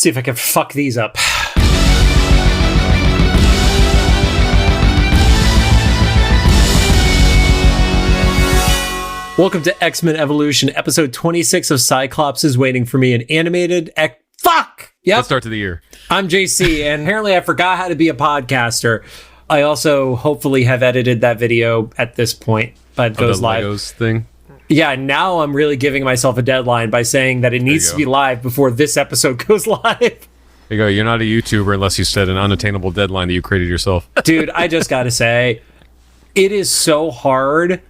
See if I can fuck these up. Welcome to X-Men Evolution, episode 26 of Cyclops is Waiting for Me, an animated... Fuck! Yep. Let's start to the year. I'm JC, and apparently I forgot how to be a podcaster. I also hopefully have edited that video at this point, but it goes live. Legos thing? Yeah, now I'm really giving myself a deadline by saying that it needs to be live before this episode goes live. There you go. You're not a YouTuber unless you set an unattainable deadline that you created yourself. Dude, I just gotta say, it is so hard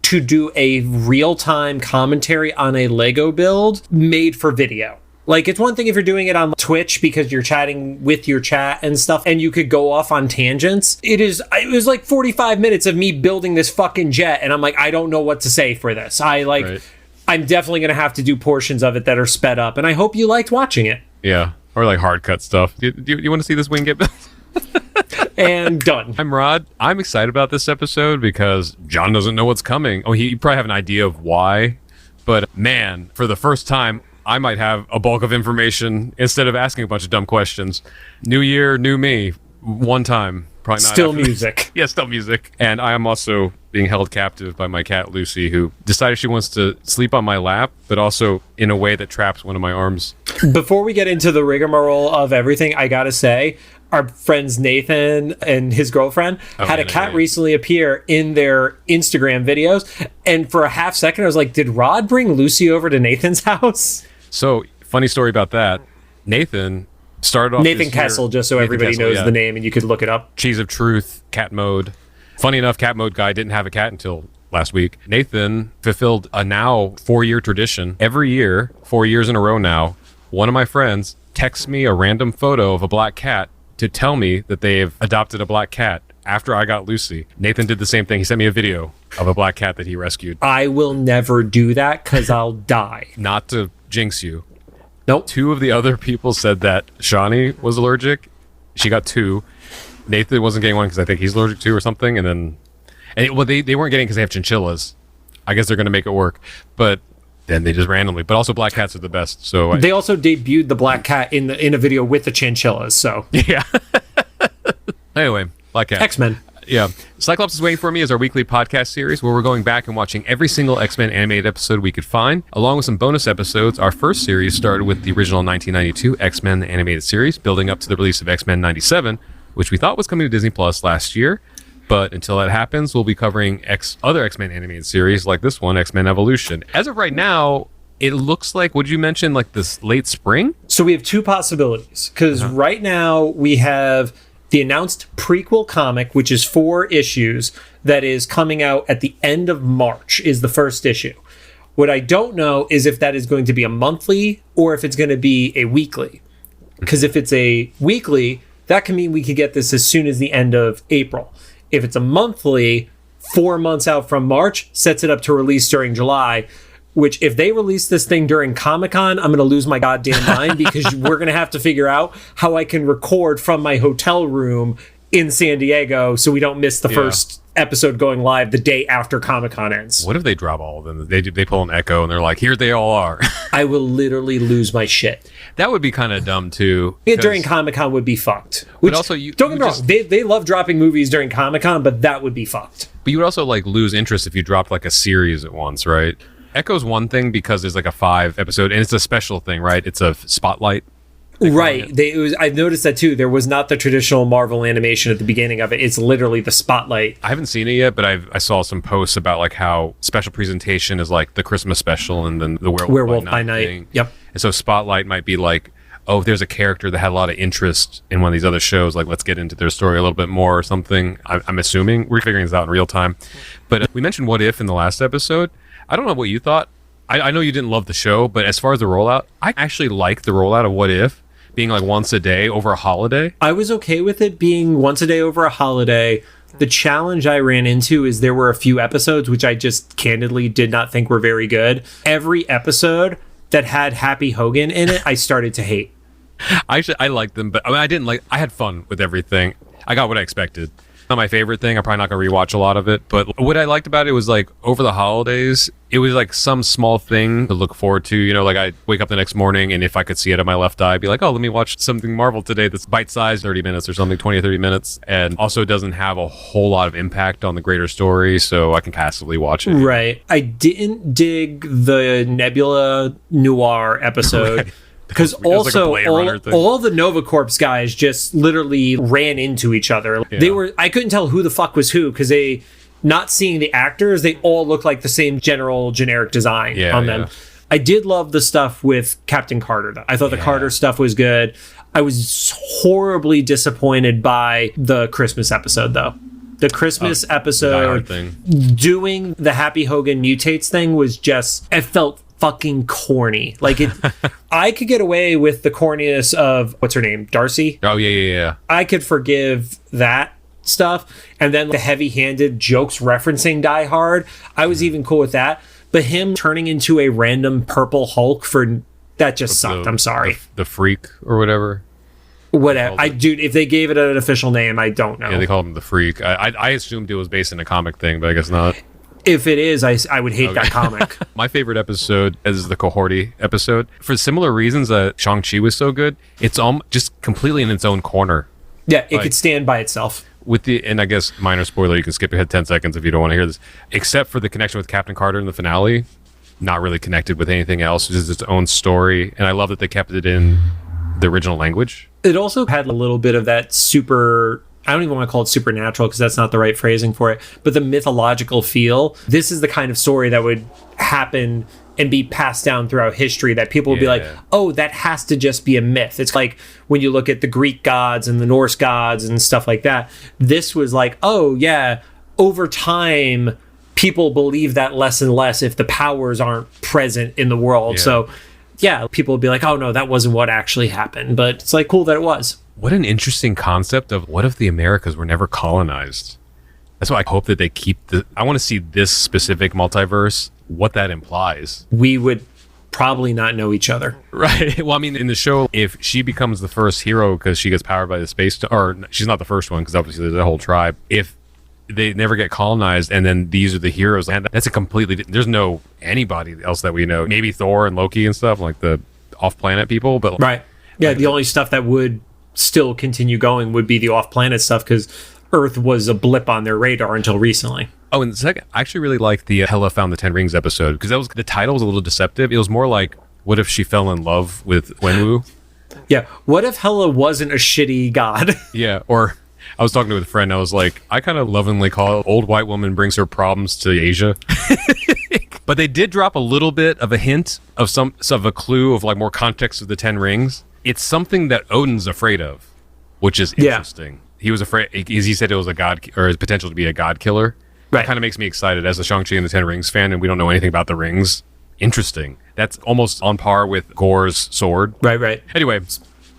to do a real-time commentary on a Lego build made for video. Like, it's one thing if you're doing it on Twitch because you're chatting with your chat and stuff, and you could go off on tangents. It was like 45 minutes of me building this fucking jet, and I'm like, I don't know what to say for this. I'm definitely going to have to do portions of it that are sped up, and I hope you liked watching it. Yeah, or like hard cut stuff. Do you want to see this wing get built? And done. I'm Rod. I'm excited about this episode because John doesn't know what's coming. Oh, you probably have an idea of why, but man, for the first time, I might have a bulk of information instead of asking a bunch of dumb questions. New year, new me. One time. Probably not. Still music. Yeah, still music. And I am also being held captive by my cat, Lucy, who decided she wants to sleep on my lap, but also in a way that traps one of my arms. Before we get into the rigmarole of everything, I gotta say, our friends Nathan and his girlfriend had a cat recently appear in their Instagram videos. And for a half second, I was like, did Rod bring Lucy over to Nathan's house? So, funny story about that. Nathan started off Nathan Kessel, just so everybody knows the name and you could look it up. Cheese of Truth, cat mode. Funny enough, cat mode guy didn't have a cat until last week. Nathan fulfilled a now 4-year tradition. Every year, 4 years in a row now, one of my friends texts me a random photo of a black cat to tell me that they've adopted a black cat after I got Lucy. Nathan did the same thing. He sent me a video of a black cat that he rescued. I will never do that because I'll die. Not to jinx you. Nope. 2 of the other people said that Shawnee was allergic. She got 2. Nathan wasn't getting one because I think he's allergic to or something. And then, they weren't getting because they have chinchillas. I guess they're going to make it work. But then they just randomly. But also black cats are the best. So they also debuted the black cat in a video with the chinchillas. So yeah. Anyway, black cat. X-Men. Yeah. Cyclops is Waiting for Me is our weekly podcast series where we're going back and watching every single X-Men animated episode we could find, along with some bonus episodes. Our first series started with the original 1992 X-Men the animated series, building up to the release of X-Men 97, which we thought was coming to Disney Plus last year. But until that happens, we'll be covering other X-Men animated series like this one, X-Men Evolution. As of right now, it looks like, would you mention like this late spring? So we have 2 possibilities, because right now we have the announced prequel comic, which is 4 issues, that is coming out at the end of March, is the first issue. What I don't know is if that is going to be a monthly or if it's going to be a weekly. Because if it's a weekly, that can mean we could get this as soon as the end of April. If it's a monthly, 4 months out from March, sets it up to release during July, which if they release this thing during Comic-Con, I'm going to lose my goddamn mind because we're going to have to figure out how I can record from my hotel room in San Diego so we don't miss the first episode going live the day after Comic-Con ends. What if they drop all of them? They pull an Echo and they're like, here they all are. I will literally lose my shit. That would be kind of dumb too. During Comic-Con would be fucked. Which, but also, don't get me wrong, they love dropping movies during Comic-Con, but that would be fucked. But you would also like lose interest if you dropped like a series at once, right? Echo's one thing because there's like a 5 episode and it's a special thing, right? It's a spotlight. Right. I've noticed that too. There was not the traditional Marvel animation at the beginning of it. It's literally the spotlight. I haven't seen it yet, but I saw some posts about like how special presentation is like the Christmas special and then the Werewolf by Night thing. Yep. And so spotlight might be like, oh, if there's a character that had a lot of interest in one of these other shows, like let's get into their story a little bit more or something. I'm assuming we're figuring this out in real time. But we mentioned What If in the last episode. I don't know what you thought. I know you didn't love the show, but as far as the rollout, I actually like the rollout of What If being like once a day over a holiday. I was okay with it being once a day over a holiday. The challenge I ran into is there were a few episodes which I just candidly did not think were very good. Every episode that had Happy Hogan in it, I started to hate. I liked them, but I didn't like. I had fun with everything. I got what I expected. Not my favorite thing. I'm probably not going to rewatch a lot of it. But what I liked about it was like over the holidays, it was like some small thing to look forward to. You know, like I wake up the next morning and if I could see it in my left eye, I'd be like, oh, let me watch something Marvel today that's bite-sized, 30 minutes or something, 20 or 30 minutes. And also doesn't have a whole lot of impact on the greater story, so I can passively watch it. Right. I didn't dig the Nebula Noir episode. Right. Because also like all the Nova Corps guys just literally ran into each other. Yeah. I couldn't tell who the fuck was who because not seeing the actors, they all look like the same generic design on them. I did love the stuff with Captain Carter though. I thought the Carter stuff was good. I was horribly disappointed by the Christmas episode though. The Christmas episode doing the Happy Hogan mutates thing was just, it felt fucking corny. Like it, I could get away with the corniness of what's her name, Darcy. Oh yeah. I could forgive that stuff, and then the heavy-handed jokes referencing Die Hard. I was even cool with that. But him turning into a random purple Hulk that just sucked. I'm sorry. The Freak or whatever. Whatever. Dude, if they gave it an official name, I don't know. Yeah, they called him the Freak. I assumed it was based in a comic thing, but I guess not. If it is, I would hate that comic. My favorite episode is the Cohorty episode. For similar reasons that Shang-Chi was so good, it's just completely in its own corner. Yeah, it could stand by itself. And I guess minor spoiler, you can skip ahead 10 seconds if you don't want to hear this. Except for the connection with Captain Carter in the finale, not really connected with anything else. It's just its own story. And I love that they kept it in the original language. It also had a little bit of that I don't even want to call it supernatural because that's not the right phrasing for it, but the mythological feel. This is the kind of story that would happen and be passed down throughout history that people would be like, oh, that has to just be a myth. It's like when you look at the Greek gods and the Norse gods and stuff like that. This was like, oh, yeah, over time, people believe that less and less if the powers aren't present in the world. Yeah. So, yeah, people would be like, oh, no, that wasn't what actually happened. But it's like cool that it was. What an interesting concept of what if the Americas were never colonized? That's why I hope that they keep I want to see this specific multiverse, what that implies. We would probably not know each other. Right. Well, I mean, in the show, if she becomes the first hero because she gets powered by the space, or she's not the first one because obviously there's a whole tribe. If they never get colonized and then these are the heroes, that's a completely, there's no anybody else that we know. Maybe Thor and Loki and stuff, like the off-planet people. But right. Yeah, the only stuff that would still continue going would be the off-planet stuff because Earth was a blip on their radar until recently. Oh, and the second, I actually really liked the Hela Found the Ten Rings episode because the title was a little deceptive. It was more like, what if she fell in love with Wenwu? Yeah, what if Hela wasn't a shitty god? Yeah, or I was talking to a friend, I was like, I kind of lovingly call it old white woman brings her problems to Asia. But they did drop a little bit of a hint of a clue of like more context of the Ten Rings. It's something that Odin's afraid of, which is interesting. He was afraid, he said it was a god, or his potential to be a god killer. Right. That kind of makes me excited as a Shang-Chi and the Ten Rings fan, and we don't know anything about the rings. Interesting. That's almost on par with Gore's sword. Right. Anyway,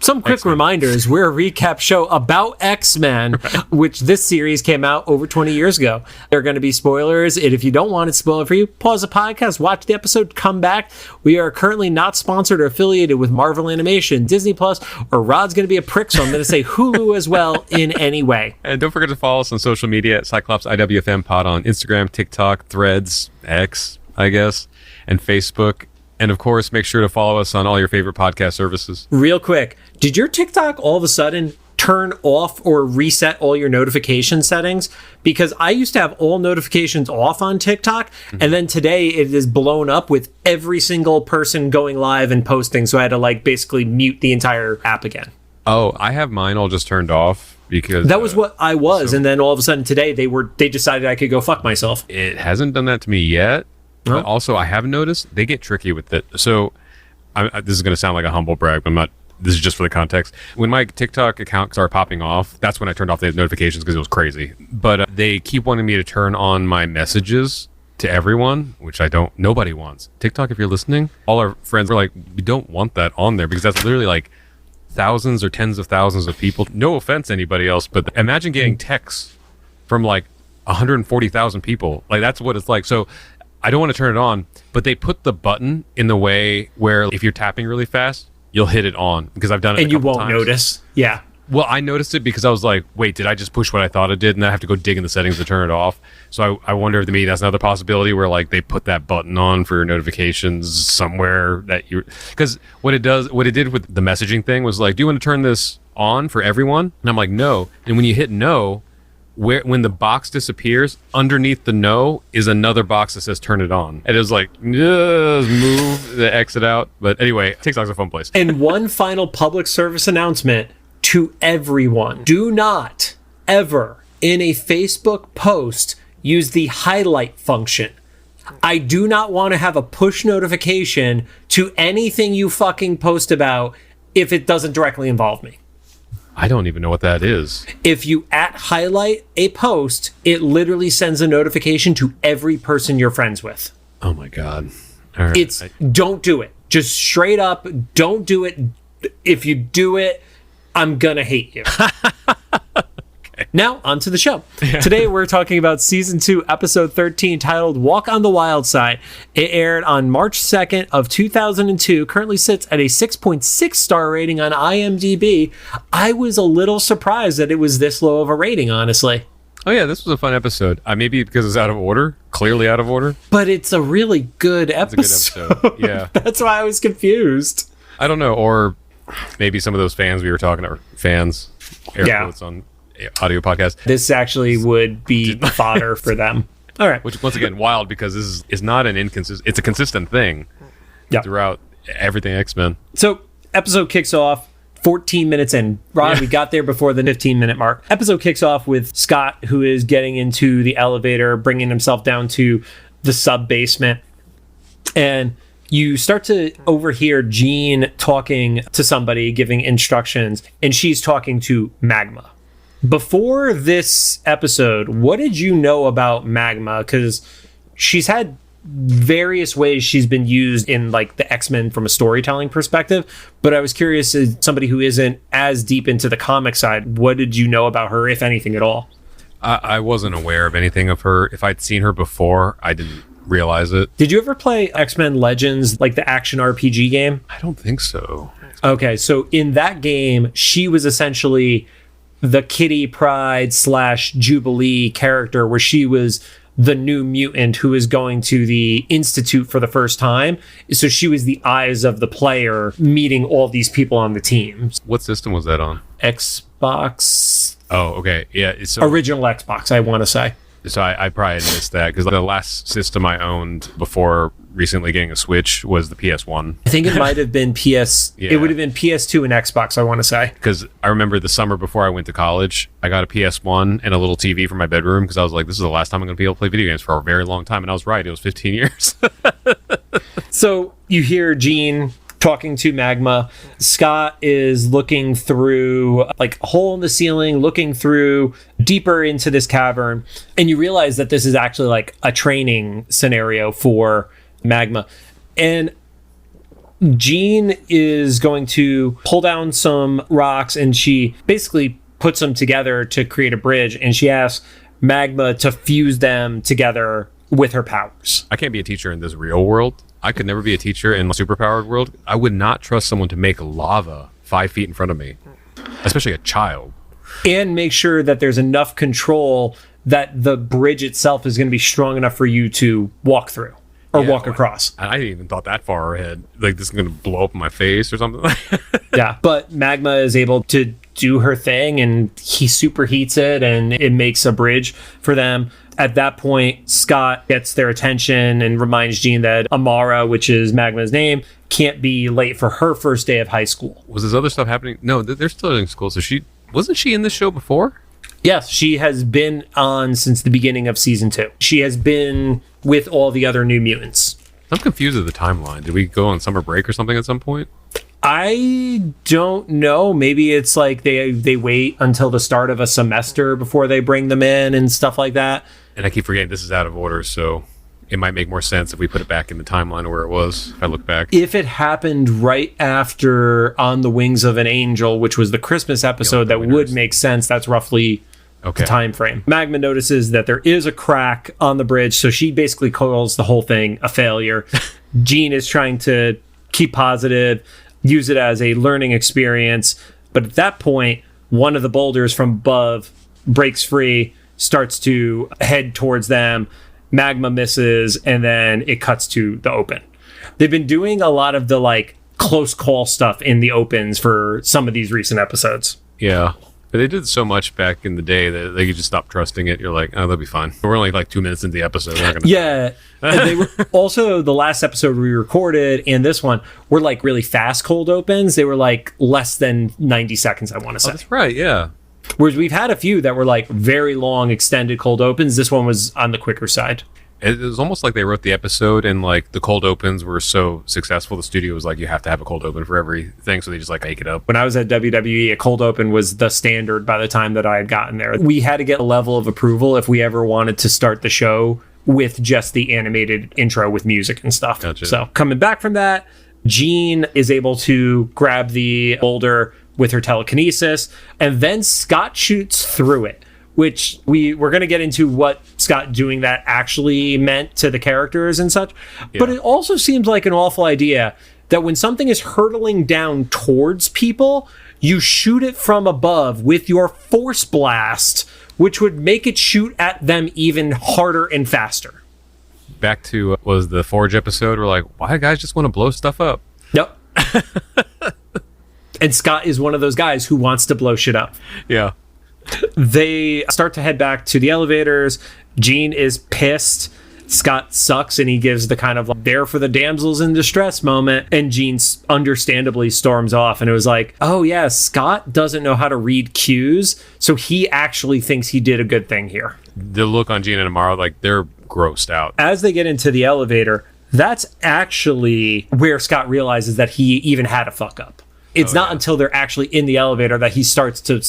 some quick X-Men. Reminders. We're a recap show about X-Men, which this series came out over 20 years ago. There are going to be spoilers, and if you don't want it spoiled for you, pause the podcast, watch the episode, come back. We are currently not sponsored or affiliated with Marvel Animation, Disney Plus, or Rod's going to be a prick, so I'm going to say Hulu as well in any way. And don't forget to follow us on social media at Cyclops CIWFM Pod on Instagram, TikTok, Threads, X, I guess, and Facebook. And of course, make sure to follow us on all your favorite podcast services. Real quick, did your TikTok all of a sudden turn off or reset all your notification settings? Because I used to have all notifications off on TikTok, and then today it is blown up with every single person going live and posting. So I had to like basically mute the entire app again. Oh, I have mine all just turned off because that was what I was, and then all of a sudden today they decided I could go fuck myself. It hasn't done that to me yet. But also, I have noticed they get tricky with it. So, this is going to sound like a humble brag, but I'm not. This is just for the context. When my TikTok account started popping off, that's when I turned off the notifications because it was crazy. But they keep wanting me to turn on my messages to everyone, which nobody wants. TikTok, if you're listening, all our friends are like, we don't want that on there because that's literally like thousands or tens of thousands of people. No offense to anybody else, but imagine getting texts from like 140,000 people. Like, that's what it's like. So, I don't want to turn it on, but they put the button in the way where if you're tapping really fast, you'll hit it on because I've done it and a couple you won't times. Notice. Yeah. Well, I noticed it because I was like, wait, did I just push what I thought it did? And I have to go dig in the settings to turn it off. So I wonder if maybe that's another possibility where like they put that button on for notifications somewhere that you, because what it did with the messaging thing was like, do you want to turn this on for everyone? And I'm like, no. And when you hit no, when the box disappears, underneath the no is another box that says turn it on. And it was like, just move the exit out. But anyway, TikTok's a fun place. And one final public service announcement to everyone. Do not ever in a Facebook post use the highlight function. I do not want to have a push notification to anything you fucking post about if it doesn't directly involve me. I don't even know what that is. If you highlight a post, it literally sends a notification to every person you're friends with. Oh my God. All right. Don't do it. Just straight up, don't do it. If you do it, I'm gonna hate you. Okay. Now, on to the show. Today, we're talking about Season 2, Episode 13, titled Walk on the Wild Side. It aired on March 2nd of 2002, currently sits at a 6.6 star rating on IMDb. I was a little surprised that it was this low of a rating, honestly. Oh yeah, this was a fun episode. Maybe because it's out of order, clearly out of order. But it's a really good episode. It's a good episode, yeah. That's why I was confused. I don't know, or maybe some of those fans we were talking to, fans, air quotes on audio podcast. This actually would be fodder for them. All right. Which, once again, wild because this is not an inconsistent, it's a consistent thing throughout everything X-Men. So, episode kicks off 14 minutes in. Rod, we got there before the 15-minute mark. Episode kicks off with Scott, who is getting into the elevator, bringing himself down to the sub-basement. And you start to overhear Jean talking to somebody, giving instructions, and she's talking to Magma. Before this episode, what did you know about Magma? Because she's had various ways she's been used in like the X-Men from a storytelling perspective, but I was curious, as somebody who isn't as deep into the comic side, what did you know about her, if anything at all? I wasn't aware of anything of her. If I'd seen her before, I didn't realize it. Did you ever play X-Men Legends, like the action RPG game? I don't think so. Okay, so in that game, she was essentially the Kitty Pryde / Jubilee character, where she was the new mutant who is going to the Institute for the first time. So she was the eyes of the player meeting all these people on the team. What system was that on? Xbox. Oh, okay. Yeah. Original Xbox, I want to say. So I probably missed that because the last system I owned before recently getting a Switch was the PS1. I think it might have been PS. Yeah. It would have been PS2 and Xbox, I want to say. Because I remember the summer before I went to college, I got a PS1 and a little TV for my bedroom because I was like, this is the last time I'm going to be able to play video games for a very long time. And I was right. It was 15 years. So you hear Jean talking to Magma. Scott is looking through like a hole in the ceiling, looking through deeper into this cavern, and you realize that this is actually like a training scenario for Magma. And Jean is going to pull down some rocks, and she basically puts them together to create a bridge, and she asks Magma to fuse them together with her powers. I can't be a teacher in this real world. I could never be a teacher in a superpowered world. I would not trust someone to make lava 5 feet in front of me, especially a child. And make sure that there's enough control that the bridge itself is going to be strong enough for you to walk through or walk across. I didn't even thought that far ahead. Like, this is going to blow up in my face or something. Yeah, but Magma is able to do her thing, and he superheats it, and it makes a bridge for them. At that point, Scott gets their attention and reminds Jean that Amara, which is Magma's name, can't be late for her first day of high school. Was this other stuff happening? No, they're still in school. So wasn't she in this show before? Yes, she has been on since the beginning of season 2. She has been with all the other New Mutants. I'm confused with the timeline. Did we go on summer break or something at some point? I don't know. Maybe it's like they wait until the start of a semester before they bring them in and stuff like that. And I keep forgetting this is out of order, so it might make more sense if we put it back in the timeline where it was, if I look back. If it happened right after On the Wings of an Angel, which was the Christmas episode, that would make sense. That's roughly the time frame. Magma notices that there is a crack on the bridge, so she basically calls the whole thing a failure. Jean is trying to keep positive, use it as a learning experience, but at that point, one of the boulders from above breaks free, starts to head towards them. Magma misses, and then it cuts to the open. They've been doing a lot of the like close call stuff in the opens for some of these recent episodes. Yeah. But they did so much back in the day that they could just stop trusting it. You're like, oh, they'll be fine. We're only like 2 minutes into the episode. They're not gonna Yeah. And they were also, the last episode we recorded and this one were like really fast cold opens. They were like less than 90 seconds, I want to say. Oh, that's right. Yeah. Whereas we've had a few that were like very long extended cold opens. This one was on the quicker side. It was almost like they wrote the episode and like the cold opens were so successful. The studio was like, you have to have a cold open for everything. So they just like make it up. When I was at WWE, a cold open was the standard by the time that I had gotten there. We had to get a level of approval if we ever wanted to start the show with just the animated intro with music and stuff. Gotcha. So coming back from that, Jean is able to grab the boulder with her telekinesis, and then Scott shoots through it, which we're going to get into what Scott doing that actually meant to the characters and such. Yeah. But it also seems like an awful idea that when something is hurtling down towards people, you shoot it from above with your force blast, which would make it shoot at them even harder and faster. Back to was the Forge episode. We're like, why do guys just want to blow stuff up? Yep. And Scott is one of those guys who wants to blow shit up. Yeah. They start to head back to the elevators. Jean is pissed. Scott sucks, and he gives the kind of like, there for the damsels in distress moment. And Jean understandably storms off. And it was like, oh yeah, Scott doesn't know how to read cues. So he actually thinks he did a good thing here. The look on Jean and Amaro, like they're grossed out. As they get into the elevator, that's actually where Scott realizes that he even had a fuck up. It's not until they're actually in the elevator that he starts to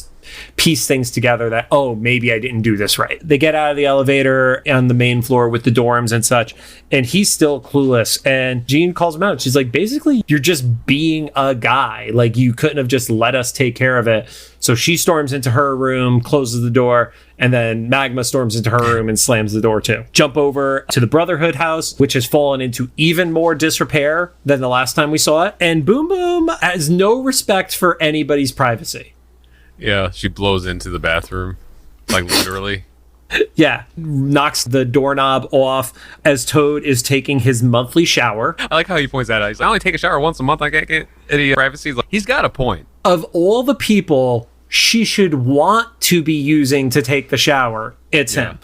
piece things together that, oh, maybe I didn't do this right. They get out of the elevator on the main floor with the dorms and such, and he's still clueless. And Jean calls him out. She's like, basically, you're just being a guy. Like, you couldn't have just let us take care of it. So she storms into her room, closes the door, and then Magma storms into her room and slams the door too. Jump over to the Brotherhood house, which has fallen into even more disrepair than the last time we saw it. And Boom Boom has no respect for anybody's privacy. Yeah, she blows into the bathroom, like literally. Yeah, knocks the doorknob off as Toad is taking his monthly shower. I like how he points that out. He's like, I only take a shower once a month. I can't get any privacy. He's got a point. Of all the people she should want to be using to take the shower, it's him.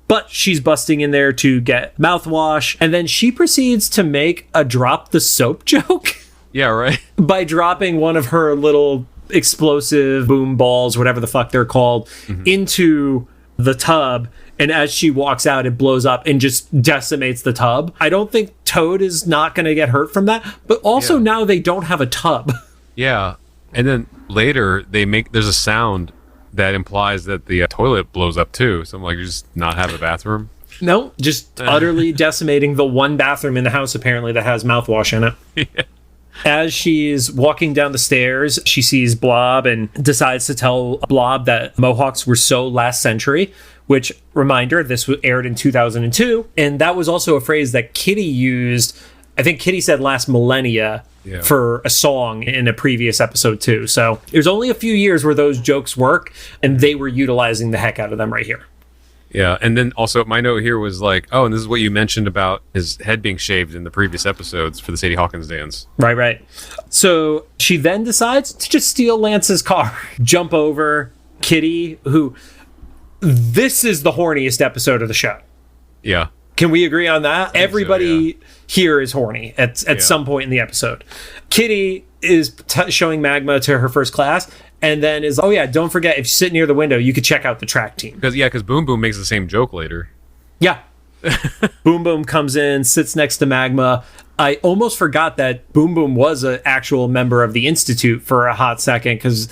But she's busting in there to get mouthwash, and then she proceeds to make a drop the soap joke. Yeah, right. By dropping one of her little explosive boom balls, whatever the fuck they're called, into the tub. And as she walks out, it blows up and just decimates the tub. I don't think Toad is not going to get hurt from that. But also now they don't have a tub. Yeah. And then later there's a sound that implies that the toilet blows up too. So I'm like, you just not have a bathroom? No, just utterly decimating the one bathroom in the house apparently that has mouthwash in it. Yeah. As she's walking down the stairs, she sees Blob and decides to tell Blob that Mohawks were so last century, which, reminder, this was aired in 2002. And that was also a phrase that Kitty used. I think Kitty said last millennia for a song in a previous episode too. So there's only a few years where those jokes work, and they were utilizing the heck out of them right here. Yeah, and then also my note here was like, oh, and this is what you mentioned about his head being shaved in the previous episodes for the Sadie Hawkins dance. Right. So she then decides to just steal Lance's car, jump over Kitty, who, this is the horniest episode of the show. Yeah. Can we agree on that? Everybody here is horny at some point in the episode. Kitty is showing Magma to her first class, and then is, oh yeah, don't forget, if you sit near the window, you could check out the track team. Because Boom Boom makes the same joke later. Yeah. Boom Boom comes in, sits next to Magma. I almost forgot that Boom Boom was an actual member of the Institute for a hot second, because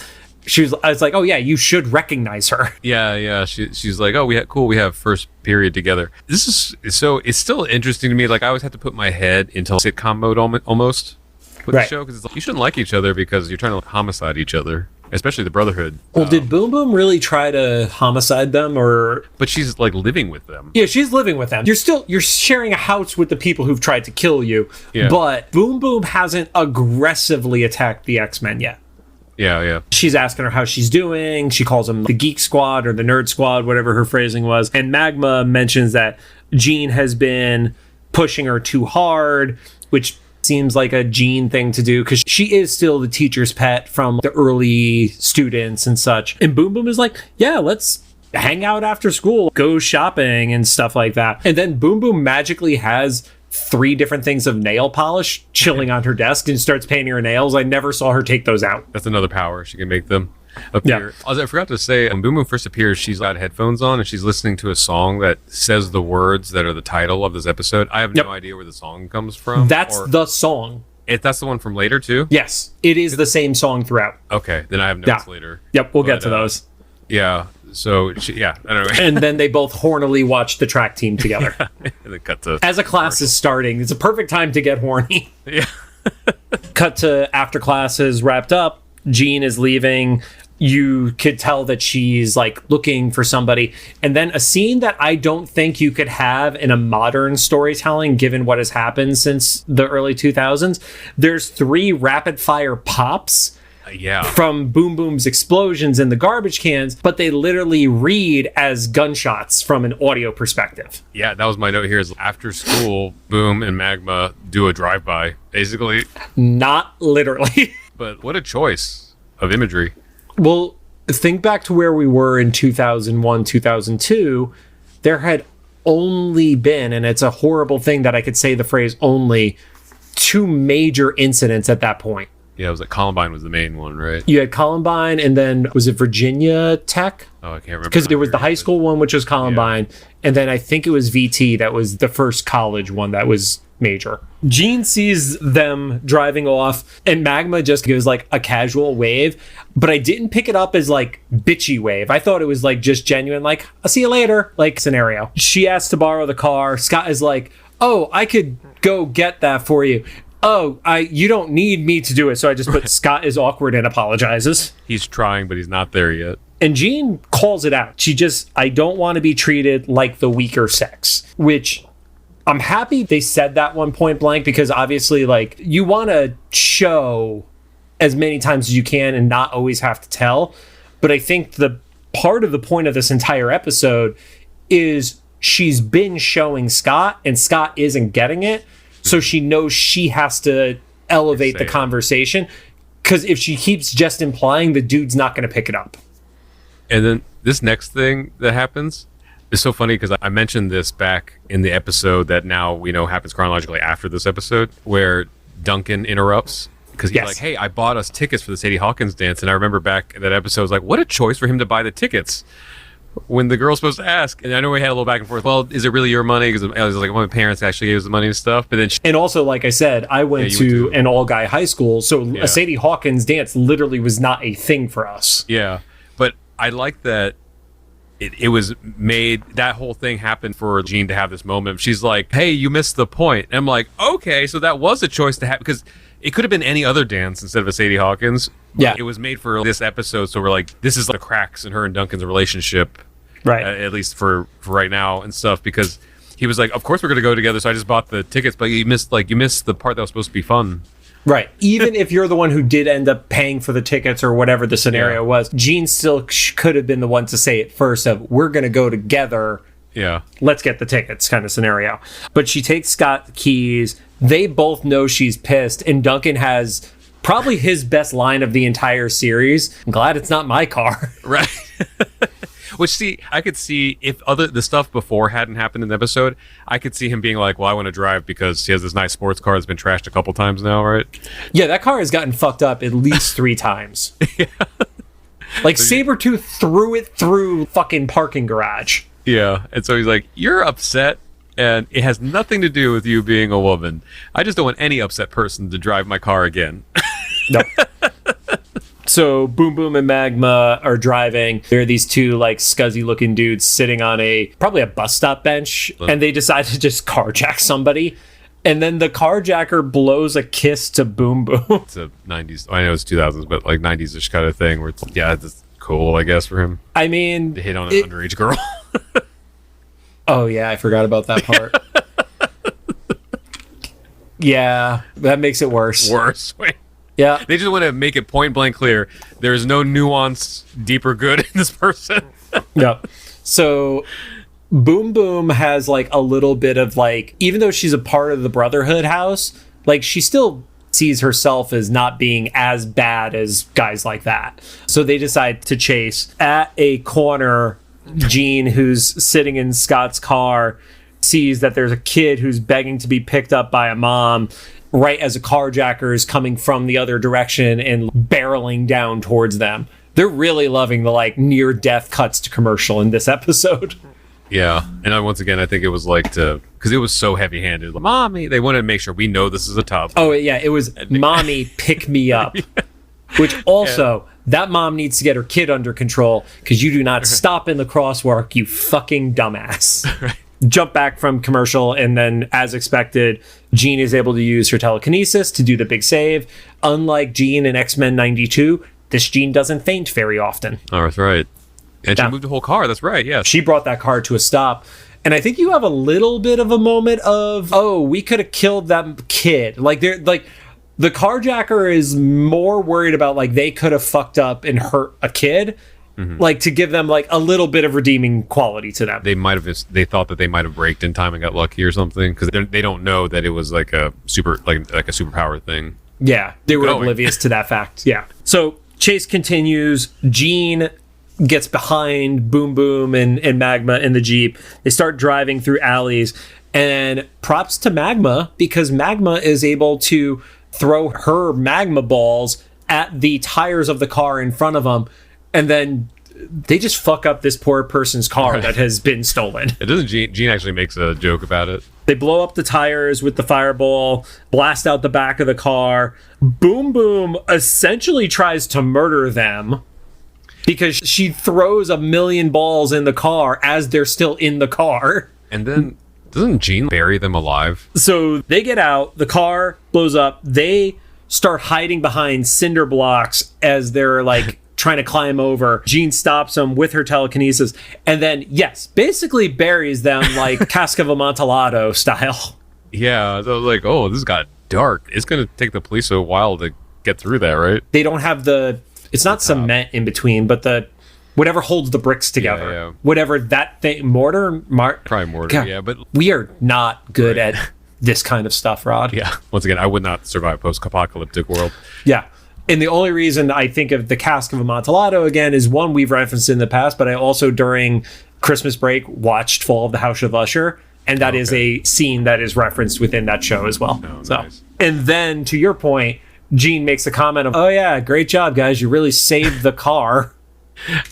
I was like, oh yeah, you should recognize her. Yeah. She's like, oh, we have first period together. This is so. It's still interesting to me. Like I always have to put my head into sitcom mode almost with the show, because it's like, you shouldn't like each other because you're trying to homicide each other, especially the Brotherhood. Well, did Boom Boom really try to homicide them, or? But she's like living with them. Yeah, she's living with them. You're sharing a house with the people who've tried to kill you. Yeah. But Boom Boom hasn't aggressively attacked the X-Men yet. Yeah. She's asking her how she's doing. She calls them the Geek Squad or the Nerd Squad, whatever her phrasing was. And Magma mentions that Jean has been pushing her too hard, which seems like a Jean thing to do because she is still the teacher's pet from the early students and such. And Boom Boom is like, yeah, let's hang out after school, go shopping and stuff like that. And then Boom Boom magically has 3 different things of nail polish chilling on her desk and starts painting her nails. I never saw her take those out. That's another power. She can make them appear. Yeah. I forgot to say, when Boom Boom first appears, she's got headphones on and she's listening to a song that says the words that are the title of this episode. I have no idea where the song comes from. That's the song. That's the one from later, too? Yes. It is the same song throughout. Okay. Then I have notes later. Yep. We'll get to those. Yeah. So, I don't know. And then they both hornily watch the track team together. And then cut to as a class is starting. It's a perfect time to get horny. Yeah. Cut to after class is wrapped up. Jean is leaving. You could tell that she's like looking for somebody. And then a scene that I don't think you could have in a modern storytelling, given what has happened since the early 2000s. There's 3 rapid fire pops. From Boom Boom's explosions in the garbage cans, but they literally read as gunshots from an audio perspective. Yeah, that was my note here. Is after school, Boom and Magma do a drive-by, basically. Not literally. But what a choice of imagery. Well, think back to where we were in 2001, 2002. There had only been, and it's a horrible thing that I could say the phrase only, 2 major incidents at that point. Yeah, it was like Columbine was the main one, right? You had Columbine, and then was it Virginia Tech? Oh, I can't remember. Because there was the high school one, which was Columbine, and then I think it was VT that was the first college one that was major. Jean sees them driving off, and Magma just gives like a casual wave, but I didn't pick it up as like bitchy wave. I thought it was like just genuine, like, I'll see you later, like scenario. She asks to borrow the car. Scott is like, oh, I could go get that for you. Oh, you don't need me to do it. So I just put Scott is awkward and apologizes. He's trying, but he's not there yet. And Jean calls it out. I don't want to be treated like the weaker sex, which I'm happy they said that one point blank, because obviously, like, you want to show as many times as you can and not always have to tell. But I think the part of the point of this entire episode is she's been showing Scott and Scott isn't getting it. So she knows she has to elevate the conversation, because if she keeps just implying, the dude's not going to pick it up. And then this next thing that happens is so funny, because I mentioned this back in the episode that now we know happens chronologically after this episode, where Duncan interrupts because he's like, hey, I bought us tickets for the Sadie Hawkins dance. And I remember back in that episode, I was like, what a choice for him to buy the tickets when the girl's supposed to ask. And I know we had a little back and forth. Well, is it really your money? Because I was like, well, my parents actually gave us the money and stuff. But then and also, like I said, I went to an all-guy high school. So a Sadie Hawkins dance literally was not a thing for us. Yeah. But I like that it was made, that whole thing happened for Jean to have this moment. She's like, hey, you missed the point. And I'm like, okay, so that was a choice to have, because it could have been any other dance instead of a Sadie Hawkins. Yeah. It was made for this episode, so we're like, this is the cracks in her and Duncan's relationship. Right. At least for right now and stuff, because he was like, of course we're going to go together, so I just bought the tickets, but you missed the part that was supposed to be fun. Right. Even if you're the one who did end up paying for the tickets or whatever the scenario was, Jean still could have been the one to say it first of, we're going to go together. Yeah. Let's get the tickets kind of scenario. But she takes Scott the keys. They both know she's pissed. And Duncan has probably his best line of the entire series. I'm glad it's not my car. Right. Which, see, I could see if the stuff before hadn't happened in the episode, I could see him being like, well, I want to drive because he has this nice sports car that's been trashed a couple times now, right? Yeah, that car has gotten fucked up at least 3 times. Yeah. Like, Sabretooth threw it through fucking parking garage. Yeah, and so he's like, you're upset, and it has nothing to do with you being a woman. I just don't want any upset person to drive my car again. No. So Boom Boom and Magma are driving. There are these 2 like scuzzy looking dudes sitting on probably a bus stop bench, and they decide to just carjack somebody. And then the carjacker blows a kiss to Boom Boom. It's a 90s, I know it's 2000s, but like 90s-ish kind of thing where it's, yeah, it's cool, I guess, for him. I mean, to hit on an underage girl. Oh yeah, I forgot about that part. Yeah, that makes it worse. Worse. Wait. Yeah. They just want to make it point blank clear. There is no nuance, deeper good in this person. Yep. So Boom Boom has like a little bit of like, even though she's a part of the Brotherhood house, like she still sees herself as not being as bad as guys like that. So they decide to chase. At a corner, Jean, who's sitting in Scott's car, sees that there's a kid who's begging to be picked up by a mom right as a carjacker is coming from the other direction and barreling down towards them. They're really loving the like near death cuts to commercial in this episode. Yeah. And once again, I think it was like because it was so heavy handed. Like, Mommy, they wanted to make sure we know this is a tub. Oh, yeah. It was Mommy, pick me up. Yeah. Which also, that mom needs to get her kid under control because you do not stop in the crosswalk, you fucking dumbass. Right. Jump back from commercial, and then, as expected, Jean is able to use her telekinesis to do the big save. Unlike Jean in X-Men 92, this Jean doesn't faint very often. Oh, that's right. And she moved the whole car. That's right, yes. She brought that car to a stop. And I think you have a little bit of a moment of, oh, we could have killed that kid. Like, they're like, the carjacker is more worried about, like, they could have fucked up and hurt a kid. Mm-hmm. Like, to give them like a little bit of redeeming quality to them. They thought that they might have braked in time and got lucky or something because they don't know that it was like a superpower thing. Yeah, they were oblivious to that fact. Yeah. So chase continues. Jean gets behind Boom Boom and Magma in the Jeep. They start driving through alleys, and props to Magma because Magma is able to throw her magma balls at the tires of the car in front of them. And then they just fuck up this poor person's car that has been stolen. It doesn't. Jean actually makes a joke about it. They blow up the tires with the fireball, blast out the back of the car. Boom Boom essentially tries to murder them because she throws a million balls in the car as they're still in the car. And then doesn't Jean bury them alive? So they get out. The car blows up. They start hiding behind cinder blocks as they're like trying to climb over. Jean stops them with her telekinesis and then, yes, basically buries them like Cask of Amontillado style. Yeah, so like, oh, this got dark. It's going to take the police a while to get through that, right? They don't have it's not cement in between, but whatever holds the bricks together. Yeah. Whatever that thing, mortar? Probably mortar, God, yeah. But we are not good at this kind of stuff, Rod. Yeah, once again, I would not survive a post-apocalyptic world. Yeah. And the only reason I think of the Cask of Amontillado again is one we've referenced in the past, but I also during Christmas break watched Fall of the House of Usher, and that is a scene that is referenced within that show as well. Oh, so, nice. And then to your point, Jean makes a comment of, "Oh yeah, great job, guys! You really saved the car."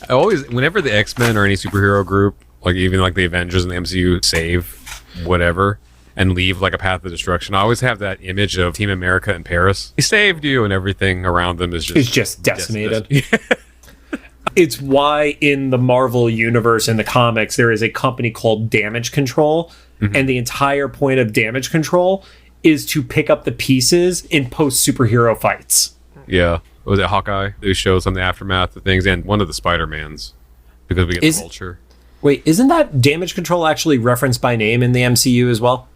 I always, whenever the X-Men or any superhero group, like even like the Avengers and the MCU, save whatever and leave like a path of destruction, I always have that image of Team America in Paris. He saved you, and everything around them is just decimated. It's why in the Marvel universe in the comics there is a company called Damage Control, and the entire point of Damage Control is to pick up the pieces in post superhero fights. Yeah. Was it Hawkeye? They showed some of the aftermath of things, and one of the Spider-Mans, because we get the Vulture. Wait, isn't that Damage Control actually referenced by name in the MCU as well?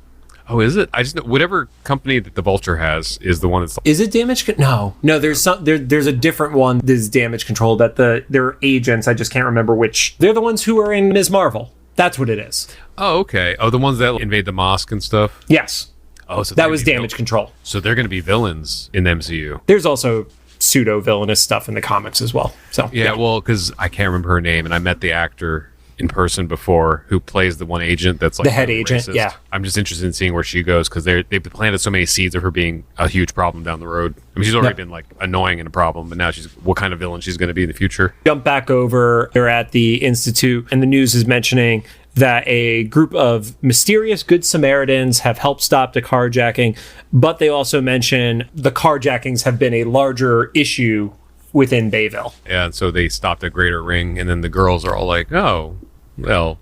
Oh, is it? I just know whatever company that the Vulture has is the one that's. Is it Damage? No. There's there's a different one. This is Damage Control that they're agents. I just can't remember which. They're the ones who are in Ms. Marvel. That's what it is. Oh, okay. Oh, the ones that invade the mosque and stuff. Yes. Oh, so that was Damage Control. So they're going to be villains in the MCU. There's also pseudo villainous stuff in the comics as well. So yeah. Well, because I can't remember her name, and I met the actor in person before who plays the one agent that's like the head agent. Racist. Yeah, I'm just interested in seeing where she goes because they've planted so many seeds of her being a huge problem down the road. I mean, she's already been like annoying and a problem, but now she's what kind of villain she's going to be in the future. Jump back over. They're at the Institute, and the news is mentioning that a group of mysterious Good Samaritans have helped stop the carjacking, but they also mention the carjackings have been a larger issue within Bayville. Yeah, and so they stopped at Greater Ring, and then the girls are all like, oh, well,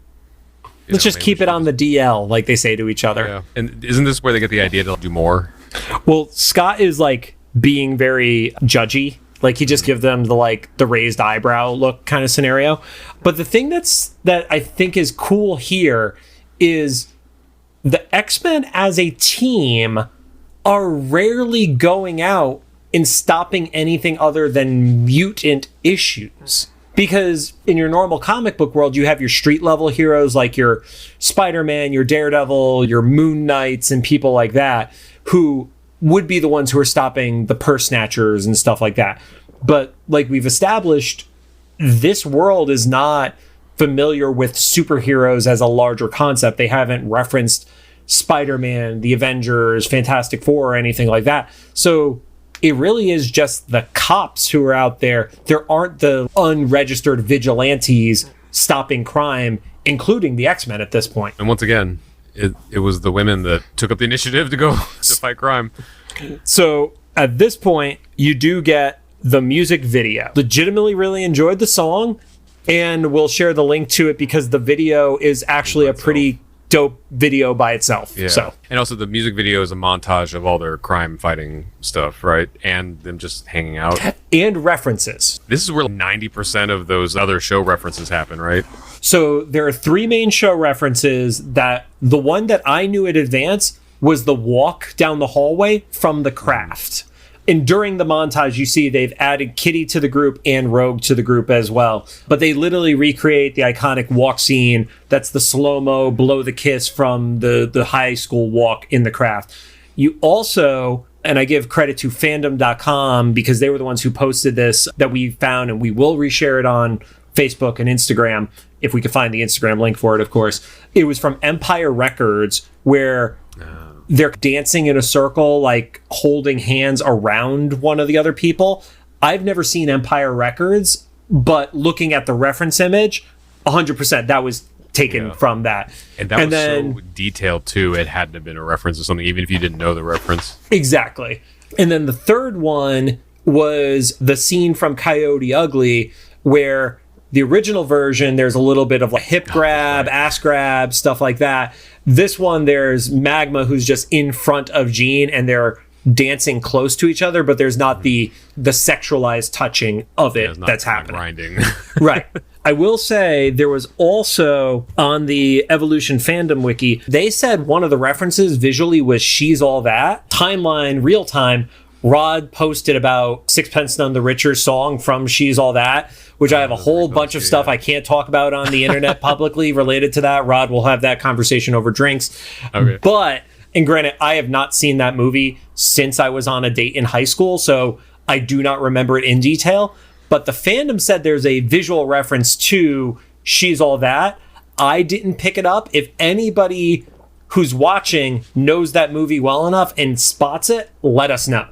let's just keep it on the DL, like they say to each other. Yeah. And isn't this where they get the idea to do more? Well, Scott is like being very judgy. Like he just gives them the raised eyebrow look kind of scenario. But the thing that I think is cool here is the X-Men as a team are rarely going out in stopping anything other than mutant issues. Because in your normal comic book world, you have your street level heroes like your Spider-Man, your Daredevil, your Moon Knights, and people like that, who would be the ones who are stopping the purse snatchers and stuff like that. But like we've established, this world is not familiar with superheroes as a larger concept. They haven't referenced Spider-Man, the Avengers, Fantastic Four, or anything like that. So it really is just the cops who are out there. There aren't the unregistered vigilantes stopping crime, including the X-Men at this point. And once again, it was the women that took up the initiative to go to fight crime. So at this point, you do get the music video. Legitimately really enjoyed the song, and we'll share the link to it because the video is actually a pretty dope video by itself. Yeah. So, and also the music video is a montage of all their crime fighting stuff, right? And them just hanging out. And references. This is where 90% of those other show references happen, right? So there are 3 main show references. That the one that I knew in advance was the walk down the hallway from The Craft. And during the montage, you see they've added Kitty to the group and Rogue to the group as well. But they literally recreate the iconic walk scene. That's the slow-mo, blow the kiss from the high school walk in The Craft. You also, and I give credit to fandom.com because they were the ones who posted this that we found, and we will reshare it on Facebook and Instagram if we could find the Instagram link for it, of course. It was from Empire Records, where they're dancing in a circle, like holding hands around one of the other people. I've never seen Empire Records, but looking at the reference image, 100% that was taken from that. And that was so detailed too, it had to have been a reference to something, even if you didn't know the reference. Exactly. And then the third one was the scene from Coyote Ugly, where the original version, there's a little bit of a hip grab, ass grab, stuff like that. This one, there's Magma, who's just in front of Jean, and they're dancing close to each other, but there's not the sexualized touching of it that's happening. Grinding. Right. I will say there was also on the Evolution fandom wiki, they said one of the references visually was She's All That. Timeline, real time, Rod posted about Sixpence None the Richer's song from She's All That, which I have a whole bunch of stuff I can't talk about on the internet publicly related to that. Rod will have that conversation over drinks. Okay. But, and granted, I have not seen that movie since I was on a date in high school, so I do not remember it in detail. But the fandom said there's a visual reference to She's All That. I didn't pick it up. If anybody who's watching knows that movie well enough and spots it, let us know.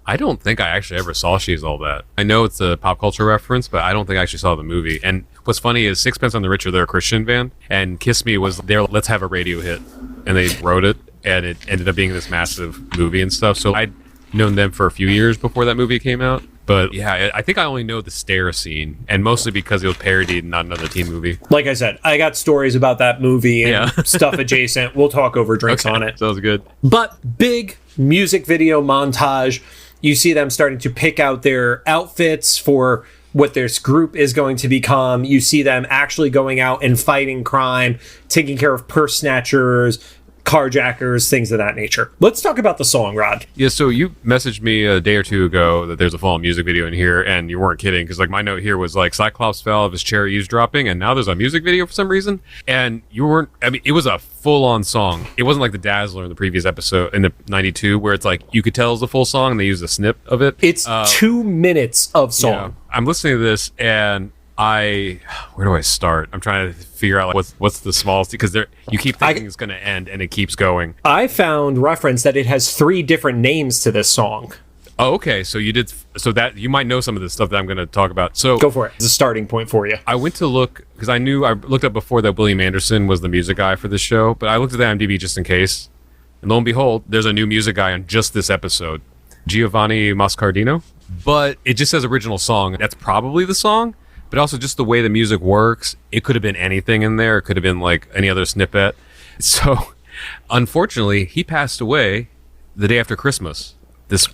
I don't think I actually ever saw She's All That. I know it's a pop culture reference, but I don't think I actually saw the movie. And what's funny is Sixpence None the Richer, they're a Christian band, and Kiss Me was their Let's Have a Radio hit. And they wrote it, and it ended up being this massive movie and stuff. So I'd known them for a few years before that movie came out. But yeah, I think I only know the stair scene, and mostly because it was parodied and not another teen movie. Like I said, I got stories about that movie and stuff adjacent. We'll talk over drinks on it. Sounds good. But big music video montage. You see them starting to pick out their outfits for what this group is going to become. You see them actually going out and fighting crime, taking care of purse snatchers, carjackers, things of that nature. Let's talk about the song, Rod. Yeah, so you messaged me a day or two ago that there's a full music video in here, and you weren't kidding, because like my note here was like Cyclops fell of his chair eavesdropping, and now there's a music video for some reason. And you weren't, I mean, it was a full-on song. It wasn't like the Dazzler in the previous episode, in the 92, where it's like you could tell it's a full song, and they used a snip of it. It's 2 minutes of song. Yeah, I'm listening to this, and where do I start? I'm trying to figure out like what's the smallest, because you keep thinking it's going to end and it keeps going. I found reference that it has 3 different names to this song. Oh, okay. So that you might know some of the stuff that I'm going to talk about. So go for it. It's a starting point for you. I went to look because I looked up before that William Anderson was the music guy for this show, but I looked at the IMDb just in case. And lo and behold, there's a new music guy on just this episode, Giovanni Moscardino. But it just says original song. That's probably the song. But also just the way the music works, it could have been anything in there. It could have been like any other snippet. So, unfortunately, he passed away the day after Christmas,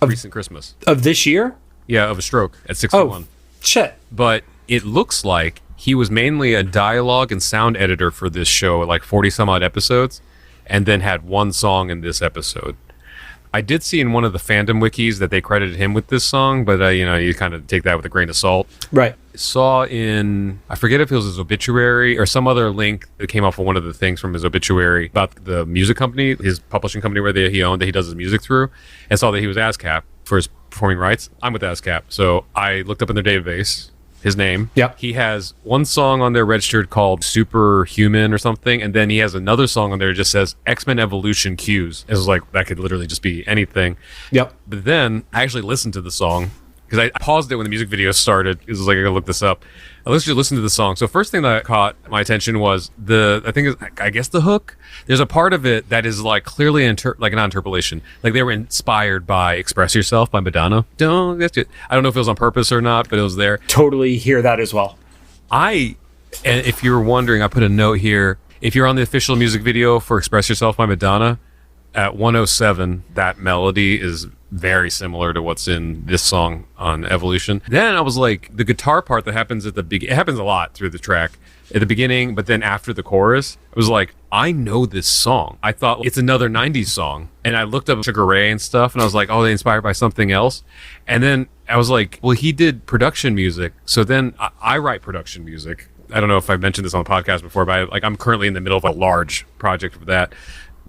recent Christmas. Of this year? Yeah, of a stroke at 61. Oh, shit. But it looks like he was mainly a dialogue and sound editor for this show, like 40 some odd episodes, and then had one song in this episode. I did see in one of the fandom wikis that they credited him with this song, but you kind of take that with a grain of salt. Right. Saw in, I forget if it was his obituary or some other link that came off of one of the things from his obituary about the music company, his publishing company where he owned, that he does his music through, and saw that he was ASCAP for his performing rights. I'm with ASCAP, so I looked up in their database his name. Yep. He has one song on there registered called Superhuman or something, and then he has another song on there that just says X-Men Evolution Cues. It was like, that could literally just be anything. Yep. But then I actually listened to the song because I paused it when the music video started. It was like, I gotta look this up. I listened to the song. So first thing that caught my attention was I guess the hook. There's a part of it that is like clearly like an interpolation. Like they were inspired by Express Yourself by Madonna. I don't know if it was on purpose or not, but it was there. Totally hear that as well. And if you were wondering, I put a note here. If you're on the official music video for Express Yourself by Madonna, at 107, that melody is very similar to what's in this song on Evolution. Then I was like, the guitar part that happens at the beginning, it happens a lot through the track at the beginning, but then after the chorus, I was like, I know this song. I thought it's another 90s song. And I looked up Sugar Ray and stuff, and I was like, oh, they inspired by something else. And then I was like, well, he did production music. So then I write production music. I don't know if I've mentioned this on the podcast before, but I'm currently in the middle of a large project for that.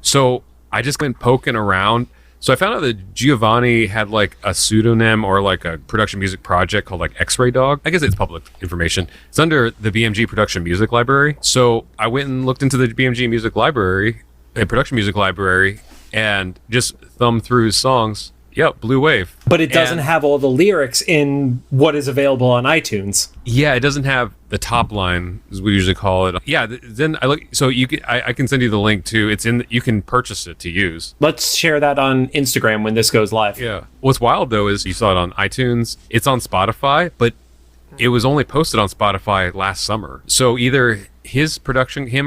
So I just went poking around. So I found out that Giovanni had like a pseudonym or like a production music project called like X-Ray Dog. I guess it's public information. It's under the BMG Production Music Library. So I went and looked into the BMG Music Library, a production music library, and just thumbed through his songs. Yep, Blue Wave. But it doesn't have all the lyrics in what is available on iTunes. Yeah, it doesn't have the top line, as we usually call it. Yeah, then I look. So I can send you the link too. It's in. You can purchase it to use. Let's share that on Instagram when this goes live. Yeah. What's wild though is you saw it on iTunes. It's on Spotify, but it was only posted on Spotify last summer. So either him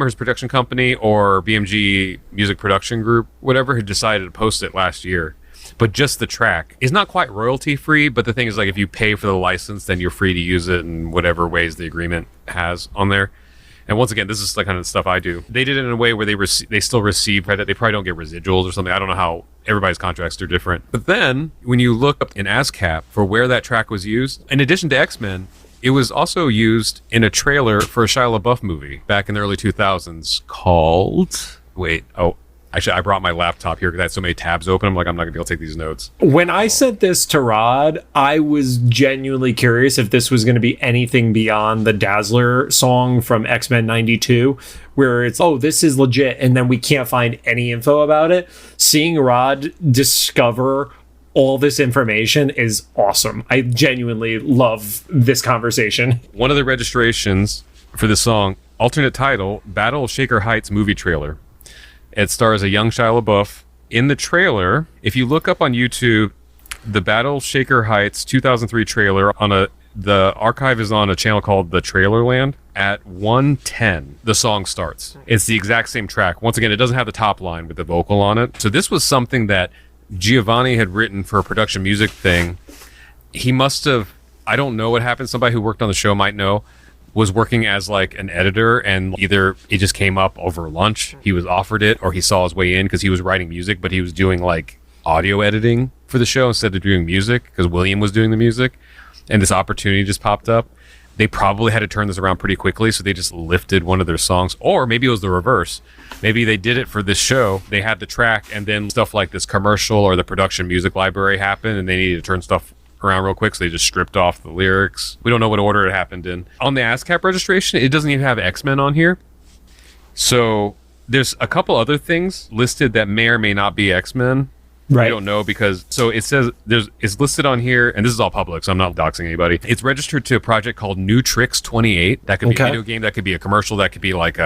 or his production company, or BMG Music Production Group, whatever, had decided to post it last year. But just the track is not quite royalty free, but the thing is, like, if you pay for the license, then you're free to use it in whatever ways the agreement has on there. And once again, this is the kind of stuff I do. They did it in a way where they still receive credit. They probably don't get residuals or something. I don't know how everybody's contracts are different. But then when you look up in ASCAP for where that track was used, in addition to X-Men, it was also used in a trailer for a Shia LaBeouf movie back in the early 2000s called... Actually, I brought my laptop here because I had so many tabs open. I'm like, I'm not going to be able to take these notes. When I sent this to Rod, I was genuinely curious if this was going to be anything beyond the Dazzler song from X-Men 92, where it's, oh, this is legit, and then we can't find any info about it. Seeing Rod discover all this information is awesome. I genuinely love this conversation. One of the registrations for this song, alternate title, Battle of Shaker Heights movie trailer. It stars a young Shia LaBeouf. In the trailer, if you look up on YouTube, the Battle Shaker Heights 2003 trailer the archive is on a channel called The Trailerland. At 1:10, the song starts. It's the exact same track. Once again, it doesn't have the top line with the vocal on it. So this was something that Giovanni had written for a production music thing. He must have, I don't know what happened. Somebody who worked on the show might know. Was working as like an editor, and either it just came up over lunch, he was offered it, or he saw his way in because he was writing music, but he was doing like audio editing for the show instead of doing music because William was doing the music, and this opportunity just popped up. They probably had to turn this around pretty quickly, so they just lifted one of their songs, or maybe it was the reverse. Maybe they did it for this show. They had the track, and then stuff like this commercial or the production music library happened, and they needed to turn stuff around real quick, so they just stripped off the lyrics. We don't know what order it happened in. On the ASCAP registration, it doesn't even have X-Men on here. So there's a couple other things listed that may or may not be X-Men. Right. I don't know because, so it says it's listed on here, and this is all public, so I'm not doxing anybody. It's registered to a project called New Tricks 28. That could be a video game, that could be a commercial, that could be like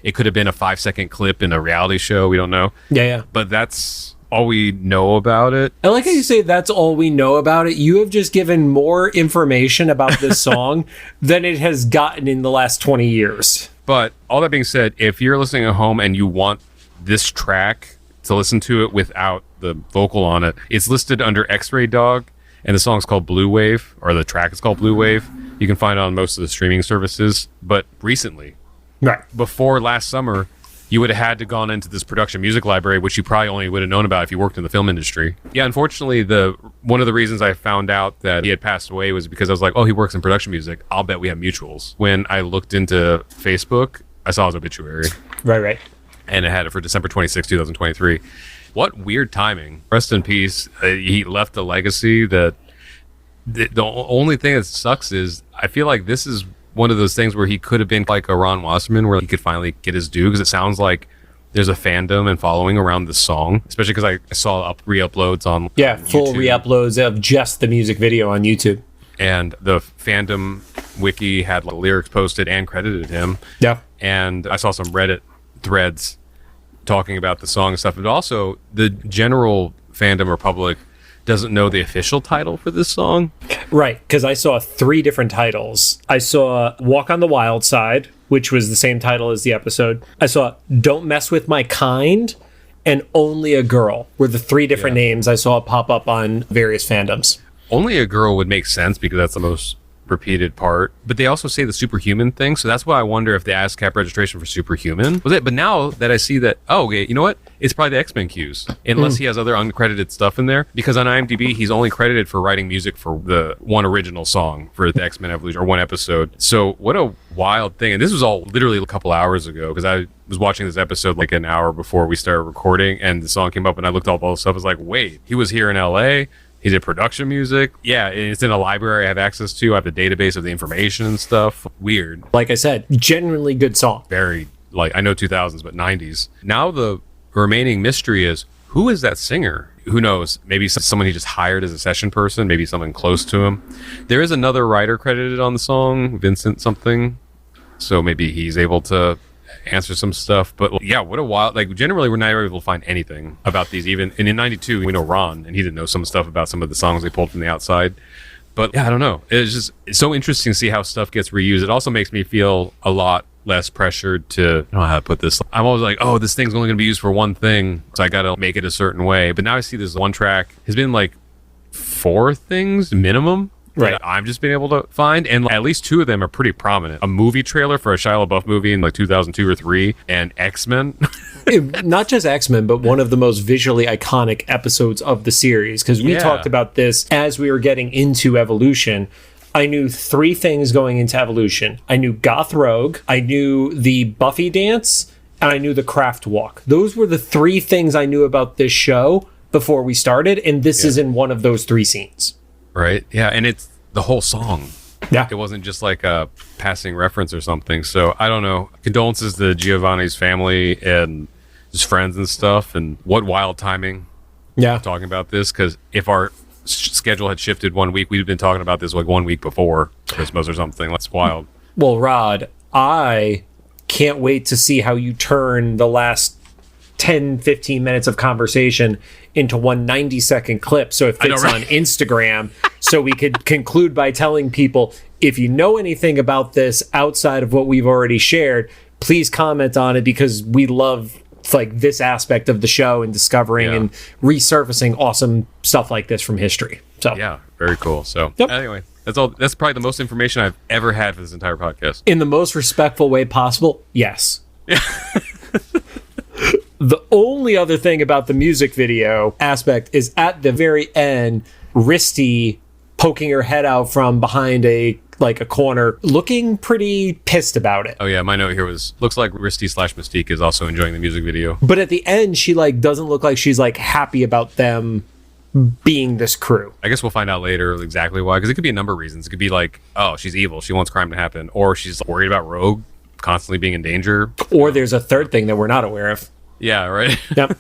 it could have been a 5-second clip in a reality show. We don't know. Yeah. But that's all we know about it. I like how you say that's all we know about it. You have just given more information about this song than it has gotten in the last 20 years. But all that being said, if you're listening at home and you want this track to listen to it without the vocal on it, it's listed under X-Ray Dog, and the song's called Blue Wave, or the track is called Blue Wave. You can find it on most of the streaming services. But recently, right before last summer, you would have had to gone into this production music library, which you probably only would have known about if you worked in the film industry. Yeah, unfortunately, one of the reasons I found out that he had passed away was because I was like, oh, he works in production music. I'll bet we have mutuals. When I looked into Facebook, I saw his obituary. Right. And it had it for December 26, 2023. What weird timing. Rest in peace. He left a legacy that the only thing that sucks is I feel like this is one of those things where he could have been like a Ron Wasserman, where he could finally get his due, because it sounds like there's a fandom and following around this song, especially because I saw re-uploads on full YouTube. Re-uploads of just the music video on YouTube. And the fandom wiki had like, lyrics posted and credited him. Yeah. And I saw some Reddit threads talking about the song and stuff, but also the general fandom or public doesn't know the official title for this song. Right, because I saw 3 different titles. I saw Walk on the Wild Side, which was the same title as the episode. I saw Don't Mess With My Kind and Only a Girl were the 3 different names I saw pop up on various fandoms. Only a Girl would make sense because that's the most repeated part, but they also say the superhuman thing, so that's why I wonder if the ASCAP registration for superhuman was it. But now that I see that, okay, you know what, it's probably the X-Men cues, unless he has other uncredited stuff in there, because on IMDb he's only credited for writing music for the one original song for the X-Men Evolution, or one episode. So what a wild thing. And this was all literally a couple hours ago, because I was watching this episode like an hour before we started recording, and the song came up and I looked up all the stuff. I was like, wait, he was here in LA. He did production music. Yeah, it's in a library I have access to. I have the database of the information and stuff. Weird. Like I said, genuinely good song. Very, like, I know 2000s, but 90s. Now the remaining mystery is, who is that singer? Who knows? Maybe someone he just hired as a session person. Maybe someone close to him. There is another writer credited on the song, Vincent something. So maybe he's able to answer some stuff. But yeah, what a wild, like, generally we're not able to find anything about these. Even, and in 92 we know Ron, and he didn't know some stuff about some of the songs they pulled from the outside. But yeah, I don't know, it's so interesting to see how stuff gets reused. It also makes me feel a lot less pressured to, I don't know how to put this, I'm always like, oh, this thing's only going to be used for one thing, so I gotta make it a certain way. But now I see this one track has been like 4 things minimum, right, that I've just been able to find, and at least 2 of them are pretty prominent. A movie trailer for a Shia LaBeouf movie in like 2002 or 3, and X-Men. Not just X-Men, but one of the most visually iconic episodes of the series, because we talked about this as we were getting into Evolution. I knew 3 things going into Evolution. I knew Goth Rogue, I knew the Buffy dance, and I knew the Craft Walk. Those were the 3 things I knew about this show before we started, and this is in one of those 3 scenes. Right. Yeah. And it's the whole song. Yeah. It wasn't just like a passing reference or something. So I don't know. Condolences to Giovanni's family and his friends and stuff. And what wild timing. Yeah. Talking about this. Because if our schedule had shifted 1 week, we'd been talking about this like 1 week before Christmas or something. That's wild. Well, Rod, I can't wait to see how you turn the last 10, 15 minutes of conversation into one 90-second clip, so it fits on Instagram, so we could conclude by telling people, if you know anything about this outside of what we've already shared, please comment on it, because we love like this aspect of the show and discovering and resurfacing awesome stuff like this from history. So yeah, very cool. So anyway, that's all. That's probably the most information I've ever had for this entire podcast. In the most respectful way possible, yes. The only other thing about the music video aspect is at the very end, Risty poking her head out from behind a corner, looking pretty pissed about it. Oh yeah, my note here was, looks like Risty/Mystique is also enjoying the music video. But at the end, she doesn't look like she's happy about them being this crew. I guess we'll find out later exactly why, because it could be a number of reasons. It could be like, oh, she's evil, she wants crime to happen, or she's worried about Rogue constantly being in danger. Or there's a third thing that we're not aware of. Yeah, right. Yep.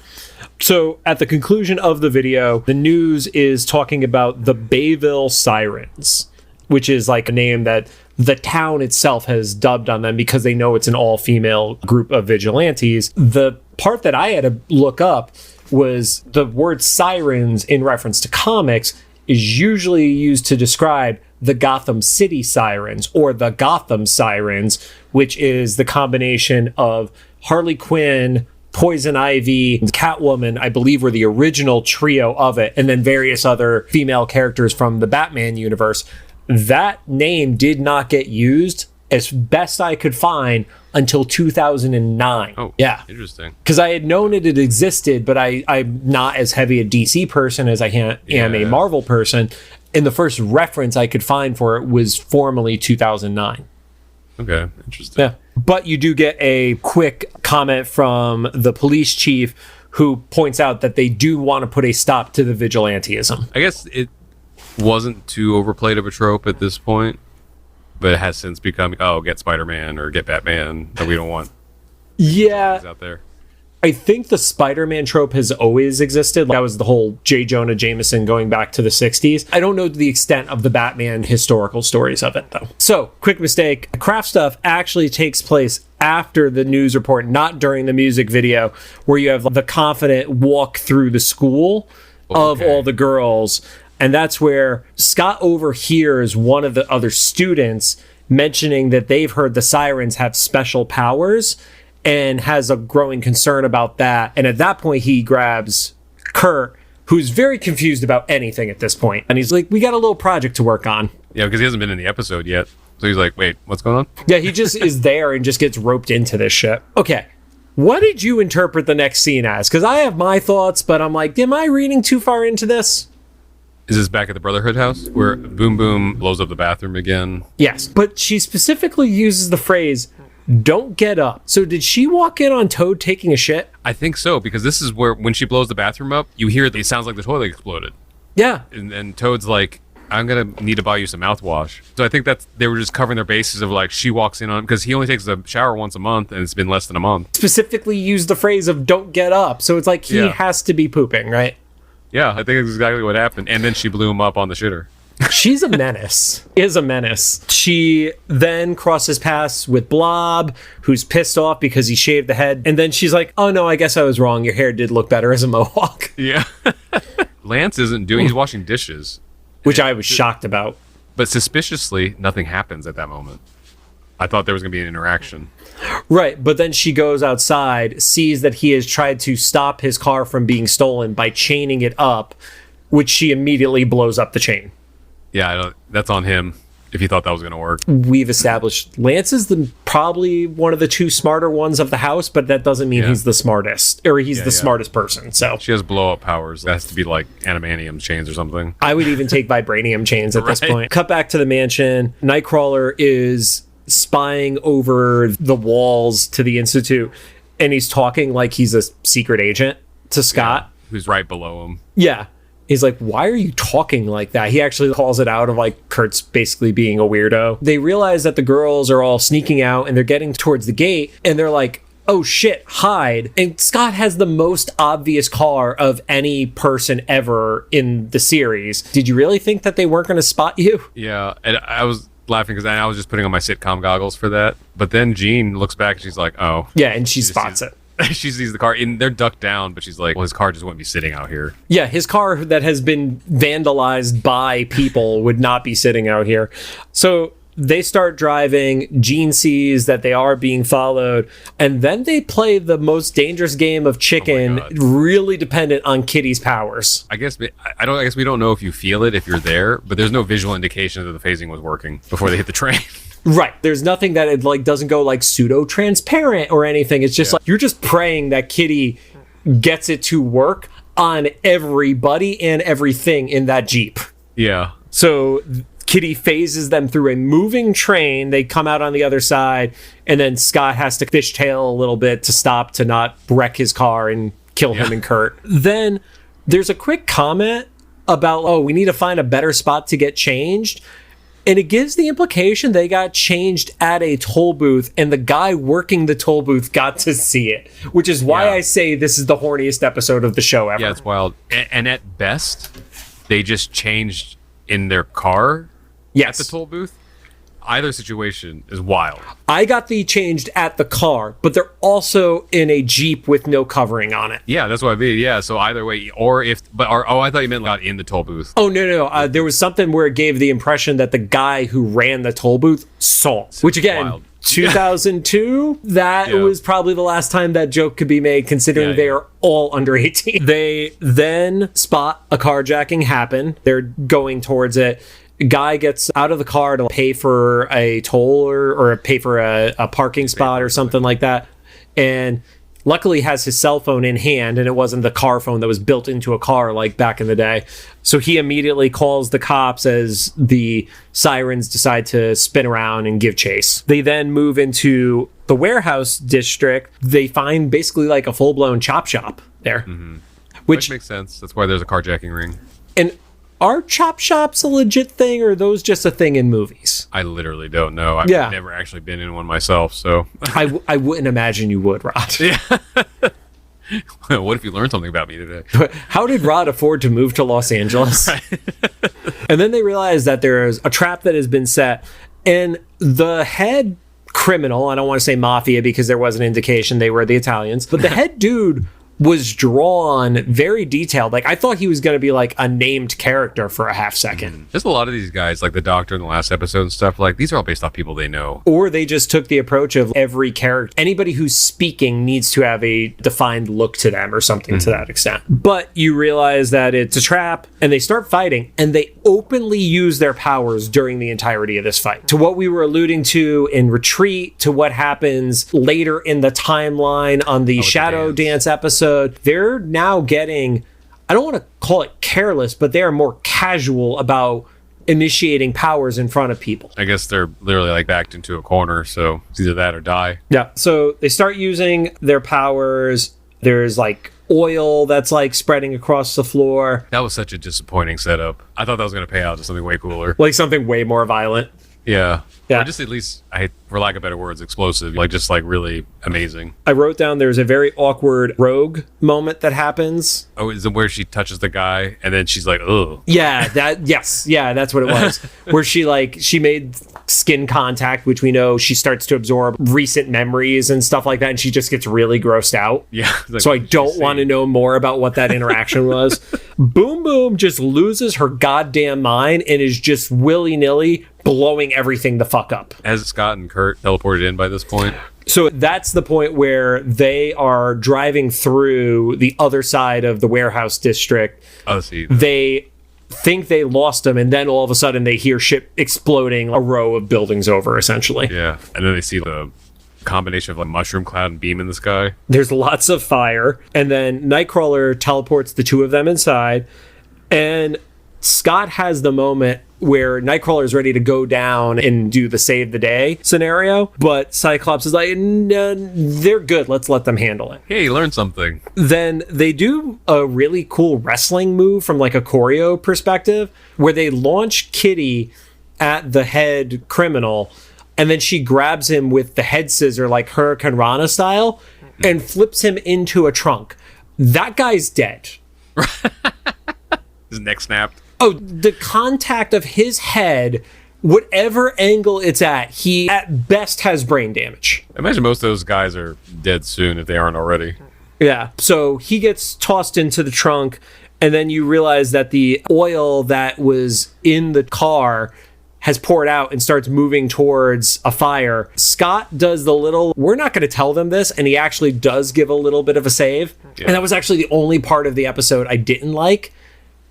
So at the conclusion of the video, the news is talking about the Bayville Sirens, which is like a name that the town itself has dubbed on them because they know it's an all-female group of vigilantes. The part that I had to look up was the word sirens in reference to comics is usually used to describe the Gotham City Sirens or the Gotham Sirens, which is the combination of Harley Quinn, Poison Ivy, and Catwoman, I believe, were the original trio of it, and then various other female characters from the Batman universe. That name did not get used as best I could find, until 2009. Oh, yeah. Interesting. Because I had known it had existed, but I'm not as heavy a DC person as I am a Marvel person. And the first reference I could find for it was formally 2009. Okay, interesting. Yeah. But you do get a quick comment from the police chief who points out that they do want to put a stop to the vigilantism. I guess it wasn't too overplayed of a trope at this point, but it has since become, get Spider-Man or get Batman, that we don't want out there. I think the Spider-Man trope has always existed. That was the whole J. Jonah Jameson going back to the 60s. I don't know the extent of the Batman historical stories of it, though. So, quick mistake. The craft stuff actually takes place after the news report, not during the music video, where you have the confident walk through the school of all the girls. And that's where Scott overhears one of the other students mentioning that they've heard the sirens have special powers, and has a growing concern about that. And at that point, he grabs Kurt, who's very confused about anything at this point. And he's like, we got a little project to work on. Yeah, because he hasn't been in the episode yet. So he's like, wait, what's going on? Yeah, he just is there and just gets roped into this shit. Okay, what did you interpret the next scene as? Because I have my thoughts, but I'm like, am I reading too far into this? Is this back at the Brotherhood house where Boom Boom blows up the bathroom again? Yes, but she specifically uses the phrase, don't get up. So did she walk in on Toad taking a shit? I think so, because this is where, when she blows the bathroom up, you hear it sounds like the toilet exploded. Yeah. And Toad's like, I'm going to need to buy you some mouthwash. So I think that's, they were just covering their bases of like, she walks in on, because he only takes a shower once a month, and it's been less than a month. Specifically used the phrase of don't get up. So it's like he has to be pooping, right? Yeah, I think that's exactly what happened. And then she blew him up on the shitter. She's a menace. Is a menace. She then crosses paths with Blob, who's pissed off because he shaved the head. And then she's like, oh no, I guess I was wrong. Your hair did look better as a mohawk. Yeah. Lance isn't doing, he's washing dishes. Which I was shocked about. But suspiciously, nothing happens at that moment. I thought there was going to be an interaction. Right, but then she goes outside, sees that he has tried to stop his car from being stolen by chaining it up, which she immediately blows up the chain. Yeah, that's on him if he thought that was going to work. We've established Lance is probably one of the two smarter ones of the house, but that doesn't mean he's the smartest, or he's the smartest person. So she has blow-up powers. That has to be like adamantium chains or something. I would even take vibranium chains at this point. Cut back to the mansion. Nightcrawler is spying over the walls to the Institute, and he's talking like he's a secret agent to Scott. Yeah, who's right below him. Yeah. He's like, why are you talking like that? He actually calls it out of like Kurt's basically being a weirdo. They realize that the girls are all sneaking out and they're getting towards the gate, and they're like, oh shit, hide. And Scott has the most obvious car of any person ever in the series. Did you really think that they weren't going to spot you? Yeah, and I was laughing because I was just putting on my sitcom goggles for that. But then Jean looks back and she's like, oh. Yeah, and she spots it. She sees the car, and they're ducked down, but she's like, well, his car just wouldn't be sitting out here. Yeah, his car that has been vandalized by people would not be sitting out here. So they start driving. Jean sees that they are being followed, and then they play the most dangerous game of chicken, really dependent on Kitty's powers. I guess we don't know if you feel it if you're there, but there's no visual indication that the phasing was working before they hit the train. Right. There's nothing that it like doesn't go like pseudo transparent or anything. It's just like you're just praying that Kitty gets it to work on everybody and everything in that Jeep. Yeah. So Kitty phases them through a moving train. They come out on the other side, and then Scott has to fishtail a little bit to stop to not wreck his car and kill him and Kurt. Then there's a quick comment about, oh, we need to find a better spot to get changed. And it gives the implication they got changed at a toll booth, and the guy working the toll booth got to see it, which is why I say this is the horniest episode of the show ever. Yeah, it's wild. And at best, they just changed in their car at the toll booth. Either situation is wild. I got the changed at the car, but they're also in a Jeep with no covering on it. Yeah, that's what I mean. Yeah, so either way, I thought you meant like in the toll booth. Oh, no. There was something where it gave the impression that the guy who ran the toll booth saw it, which again, wild. 2002, that was probably the last time that joke could be made, considering they are all under 18. They then spot a carjacking happen. They're going towards it. Guy gets out of the car to pay for a toll or pay for a parking spot or something like that. And luckily has his cell phone in hand, and it wasn't the car phone that was built into a car like back in the day. So he immediately calls the cops as the sirens decide to spin around and give chase. They then move into the warehouse district. They find basically like a full-blown chop shop there. Mm-hmm. Which makes sense. That's why there's a carjacking ring. And are chop shops a legit thing, or are those just a thing in movies? I literally don't know. I've never actually been in one myself, so... I wouldn't imagine you would, Rod. Yeah. What if you learned something about me today? How did Rod afford to move to Los Angeles? And then they realize that there's a trap that has been set, and the head criminal, I don't want to say mafia because there was an indication they were the Italians, but the head dude was drawn very detailed. Like, I thought he was going to be like a named character for a half second. There's a lot of these guys, like the doctor in the last episode and stuff, like these are all based off people they know. Or they just took the approach of every character, anybody who's speaking needs to have a defined look to them or something to that extent. But you realize that it's a trap, and they start fighting, and they openly use their powers during the entirety of this fight. To what we were alluding to in Retreat, to what happens later in the timeline on the Shadow Dance episode, they're now getting, I don't want to call it careless, but they are more casual about initiating powers in front of people. I guess they're literally like backed into a corner, so it's either that or die. Yeah, so they start using their powers. There's like oil that's like spreading across the floor. That was such a disappointing setup. I thought that was going to pay out to something way cooler. Like something way more violent. Yeah. Yeah. Or just at least, for lack of better words, explosive. Like, just like really amazing. I wrote down there's a very awkward Rogue moment that happens. Oh, is it where she touches the guy and then she's like, ugh. Yeah, that's what it was. Where she made skin contact, which we know she starts to absorb recent memories and stuff like that, and she just gets really grossed out. Yeah. Like, so I don't want to know more about what that interaction was. Boom Boom just loses her goddamn mind and is just willy-nilly blowing everything the fuck up. Has Scott and Kurt teleported in by this point? So that's the point where they are driving through the other side of the warehouse district. Oh, see. They think they lost them, and then all of a sudden they hear shit exploding a row of buildings over, essentially. Yeah. And then they see the combination of like mushroom cloud and beam in the sky. There's lots of fire, and then Nightcrawler teleports the two of them inside, and Scott has the moment where Nightcrawler is ready to go down and do the save the day scenario, but Cyclops is like, no, they're good, let's let them handle it. Hey, learn something. Then they do a really cool wrestling move from like a choreo perspective, where they launch Kitty at the head criminal, and then she grabs him with the head scissor like Hurricane Rana style and flips him into a trunk. That guy's dead. His neck snapped. Oh, the contact of his head, whatever angle it's at, he at best has brain damage. I imagine most of those guys are dead soon if they aren't already. Yeah. So he gets tossed into the trunk, and then you realize that the oil that was in the car has poured out and starts moving towards a fire. Scott does the little, we're not going to tell them this, and he actually does give a little bit of a save. Yeah. And that was actually the only part of the episode I didn't like,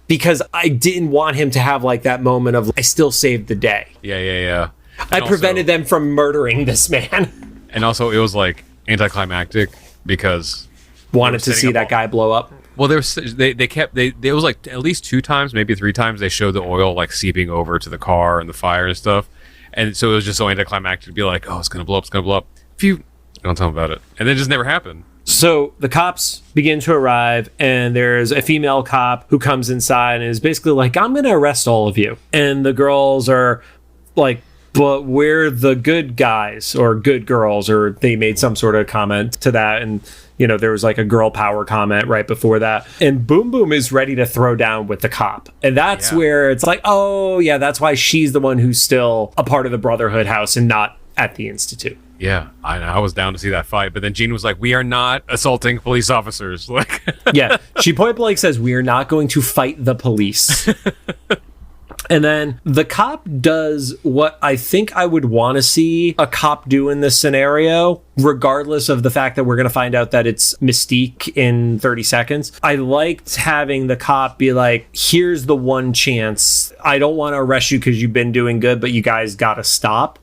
because I didn't want him to have like that moment of, I still saved the day. Yeah. I prevented them from murdering this man. And also it was like anticlimactic because wanted to see that guy blow up. Well, there was there was like at least 2 times, maybe 3 times they showed the oil like seeping over to the car and the fire and stuff. And so it was just so anticlimactic to be like, oh, it's going to blow up. Phew. Don't tell them about it. And then it just never happened. So the cops begin to arrive, and there's a female cop who comes inside and is basically like, I'm going to arrest all of you. And the girls are like, but we're the good guys or good girls, or they made some sort of comment to that. And, you know, there was like a girl power comment right before that. And Boom Boom is ready to throw down with the cop. And that's where it's like, oh, yeah, that's why she's the one who's still a part of the Brotherhood house and not at the Institute. Yeah, I was down to see that fight, but then Jean was like, we are not assaulting police officers. Like, yeah, she point blank says, we are not going to fight the police. And then the cop does what I think I would want to see a cop do in this scenario, regardless of the fact that we're going to find out that it's Mystique in 30 seconds. I liked having the cop be like, here's the one chance. I don't want to arrest you because you've been doing good, but you guys got to stop,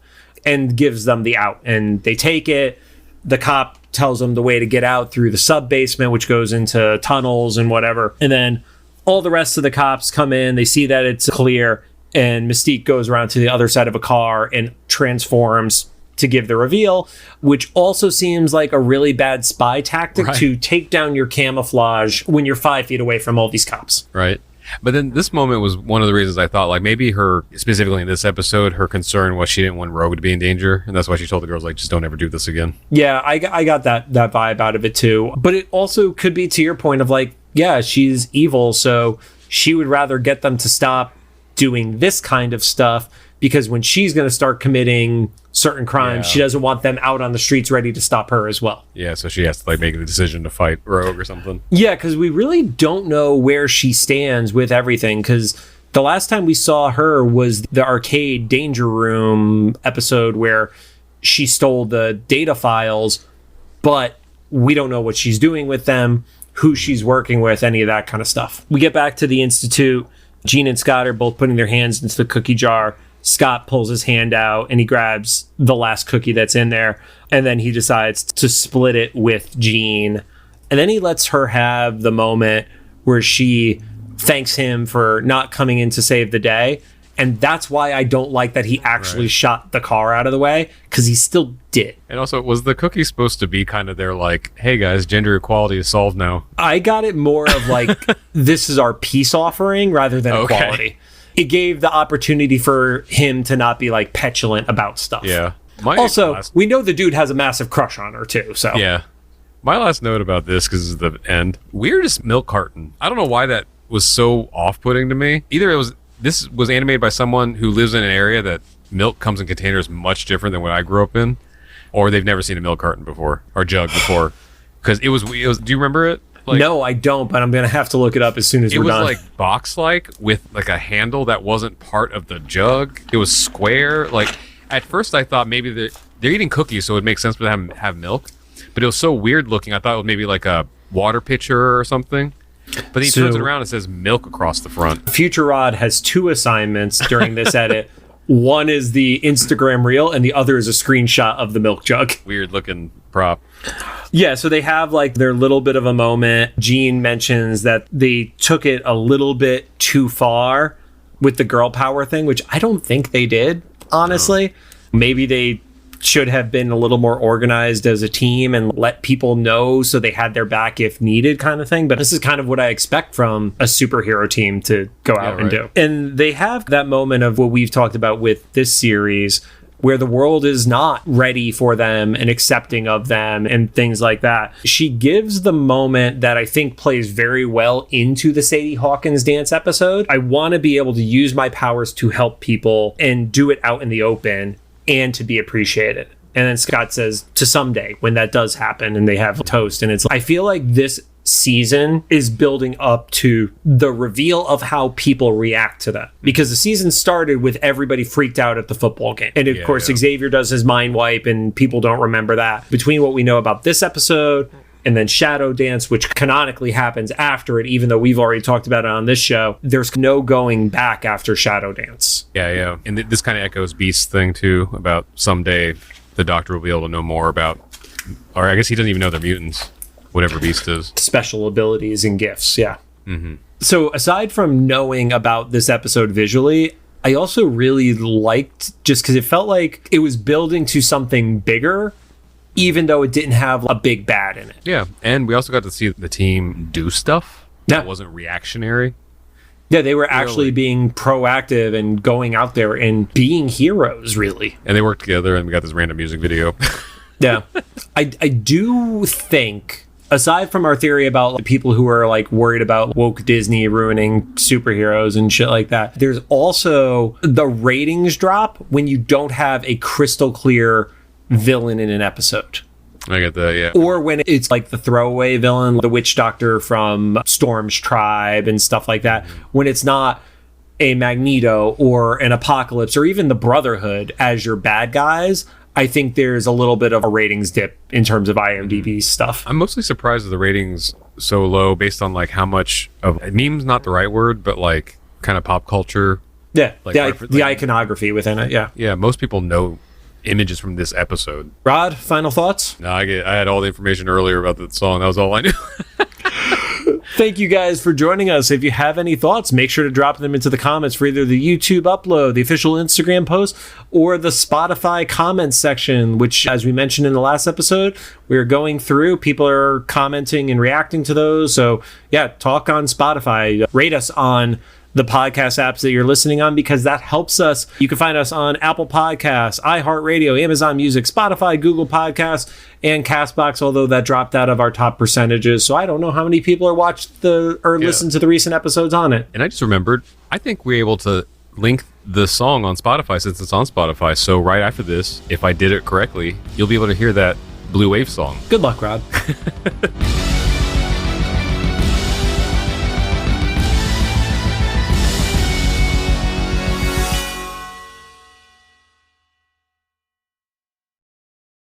and gives them the out. And they take it. The cop tells them the way to get out through the sub basement, which goes into tunnels and whatever. And then all the rest of the cops come in, they see that it's clear, and Mystique goes around to the other side of a car and transforms to give the reveal, which also seems like a really bad spy tactic to take down your camouflage when you're 5 feet away from all these cops. Right. But then this moment was one of the reasons I thought, like, maybe her, specifically in this episode, her concern was she didn't want Rogue to be in danger. And that's why she told the girls, like, just don't ever do this again. Yeah, I got that vibe out of it too. But it also could be to your point of like, yeah, she's evil, so she would rather get them to stop doing this kind of stuff, because when she's going to start committing certain crimes, she doesn't want them out on the streets ready to stop her as well. Yeah, so she has to like make the decision to fight Rogue or something. Yeah, because we really don't know where she stands with everything, because the last time we saw her was the arcade danger room episode where she stole the data files, but we don't know what she's doing with them, who she's working with, any of that kind of stuff. We get back to the Institute. Jean and Scott are both putting their hands into the cookie jar. Scott pulls his hand out and he grabs the last cookie that's in there. And then he decides to split it with Jean. And then he lets her have the moment where she thanks him for not coming in to save the day. And that's why I don't like that he actually shot the car out of the way, because he still did. And also, was the cookie supposed to be kind of their like, hey guys, gender equality is solved now? I got it more of like, this is our peace offering rather than equality. It gave the opportunity for him to not be like petulant about stuff. Yeah. We know the dude has a massive crush on her too. So yeah. My last note about this, because this is the end. Weirdest milk carton. I don't know why that was so off-putting to me. Either this was animated by someone who lives in an area that milk comes in containers much different than what I grew up in, or they've never seen a milk carton before or jug before. Because it was. Do you remember it? Like, no, I don't, but I'm going to have to look it up as soon as we're done. It was like box-like with like a handle that wasn't part of the jug. It was square. Like at first I thought maybe they're eating cookies, so it makes sense for them to have milk. But it was so weird looking. I thought it was maybe like a water pitcher or something. But he turns it around and says milk across the front. Future Rod has 2 assignments during this edit. One is the Instagram reel, and the other is a screenshot of the milk jug. Weird looking prop. Yeah, so they have like their little bit of a moment. Jean mentions that they took it a little bit too far with the girl power thing, which I don't think they did, honestly. No. Maybe they should have been a little more organized as a team and let people know so they had their back if needed, kind of thing. But this is kind of what I expect from a superhero team to go out and do. And they have that moment of what we've talked about with this series, where the world is not ready for them and accepting of them and things like that. She gives the moment that I think plays very well into the Sadie Hawkins dance episode. I want to be able to use my powers to help people and do it out in the open and to be appreciated. And then Scott says, to someday, when that does happen, and they have a toast. And it's, I feel like this season is building up to the reveal of how people react to that, because the season started with everybody freaked out at the football game, and of course Xavier does his mind wipe and people don't remember that. Between what we know about this episode and then Shadow Dance, which canonically happens after it, even though we've already talked about it on this show, there's no going back after Shadow Dance. Yeah And this kind of echoes Beast's thing too, about someday the Doctor will be able to know more about, or I guess he doesn't even know they're mutants, whatever Beast is. Special abilities and gifts, yeah. Mm-hmm. So aside from knowing about this episode visually, I also really liked, just because it felt like it was building to something bigger, even though it didn't have a big bad in it. Yeah, and we also got to see the team do stuff that wasn't reactionary. Yeah, they were actually being proactive and going out there and being heroes, really. And they worked together, and we got this random music video. Yeah. I do think, aside from our theory about like, people who are like worried about woke Disney ruining superheroes and shit like that, there's also the ratings drop when you don't have a crystal clear villain in an episode. I get that, yeah. Or when it's like the throwaway villain, the witch doctor from Storm's tribe and stuff like that. When it's not a Magneto or an Apocalypse or even the Brotherhood as your bad guys, I think there's a little bit of a ratings dip in terms of IMDb stuff. I'm mostly surprised at the ratings so low based on like how much of meme's not the right word, but like kind of pop culture. Yeah, like the iconography within it. Yeah. Yeah, most people know images from this episode. Rod, final thoughts? No, I had all the information earlier about the song. That was all I knew. Thank you guys for joining us. If you have any thoughts, make sure to drop them into the comments for either the YouTube upload, the official Instagram post, or the Spotify comments section, which, as we mentioned in the last episode, we're going through. People are commenting and reacting to those. So, yeah, talk on Spotify. Rate us on the podcast apps that you're listening on, because that helps us. You can find us on Apple Podcasts, iHeartRadio, Amazon Music, Spotify, Google Podcasts, and Castbox, although that dropped out of our top percentages. So I don't know how many people are listen to the recent episodes on it. And I just remembered, I think we're able to link the song on Spotify since it's on Spotify. So right after this, if I did it correctly, you'll be able to hear that Blue Wave song. Good luck, Rod.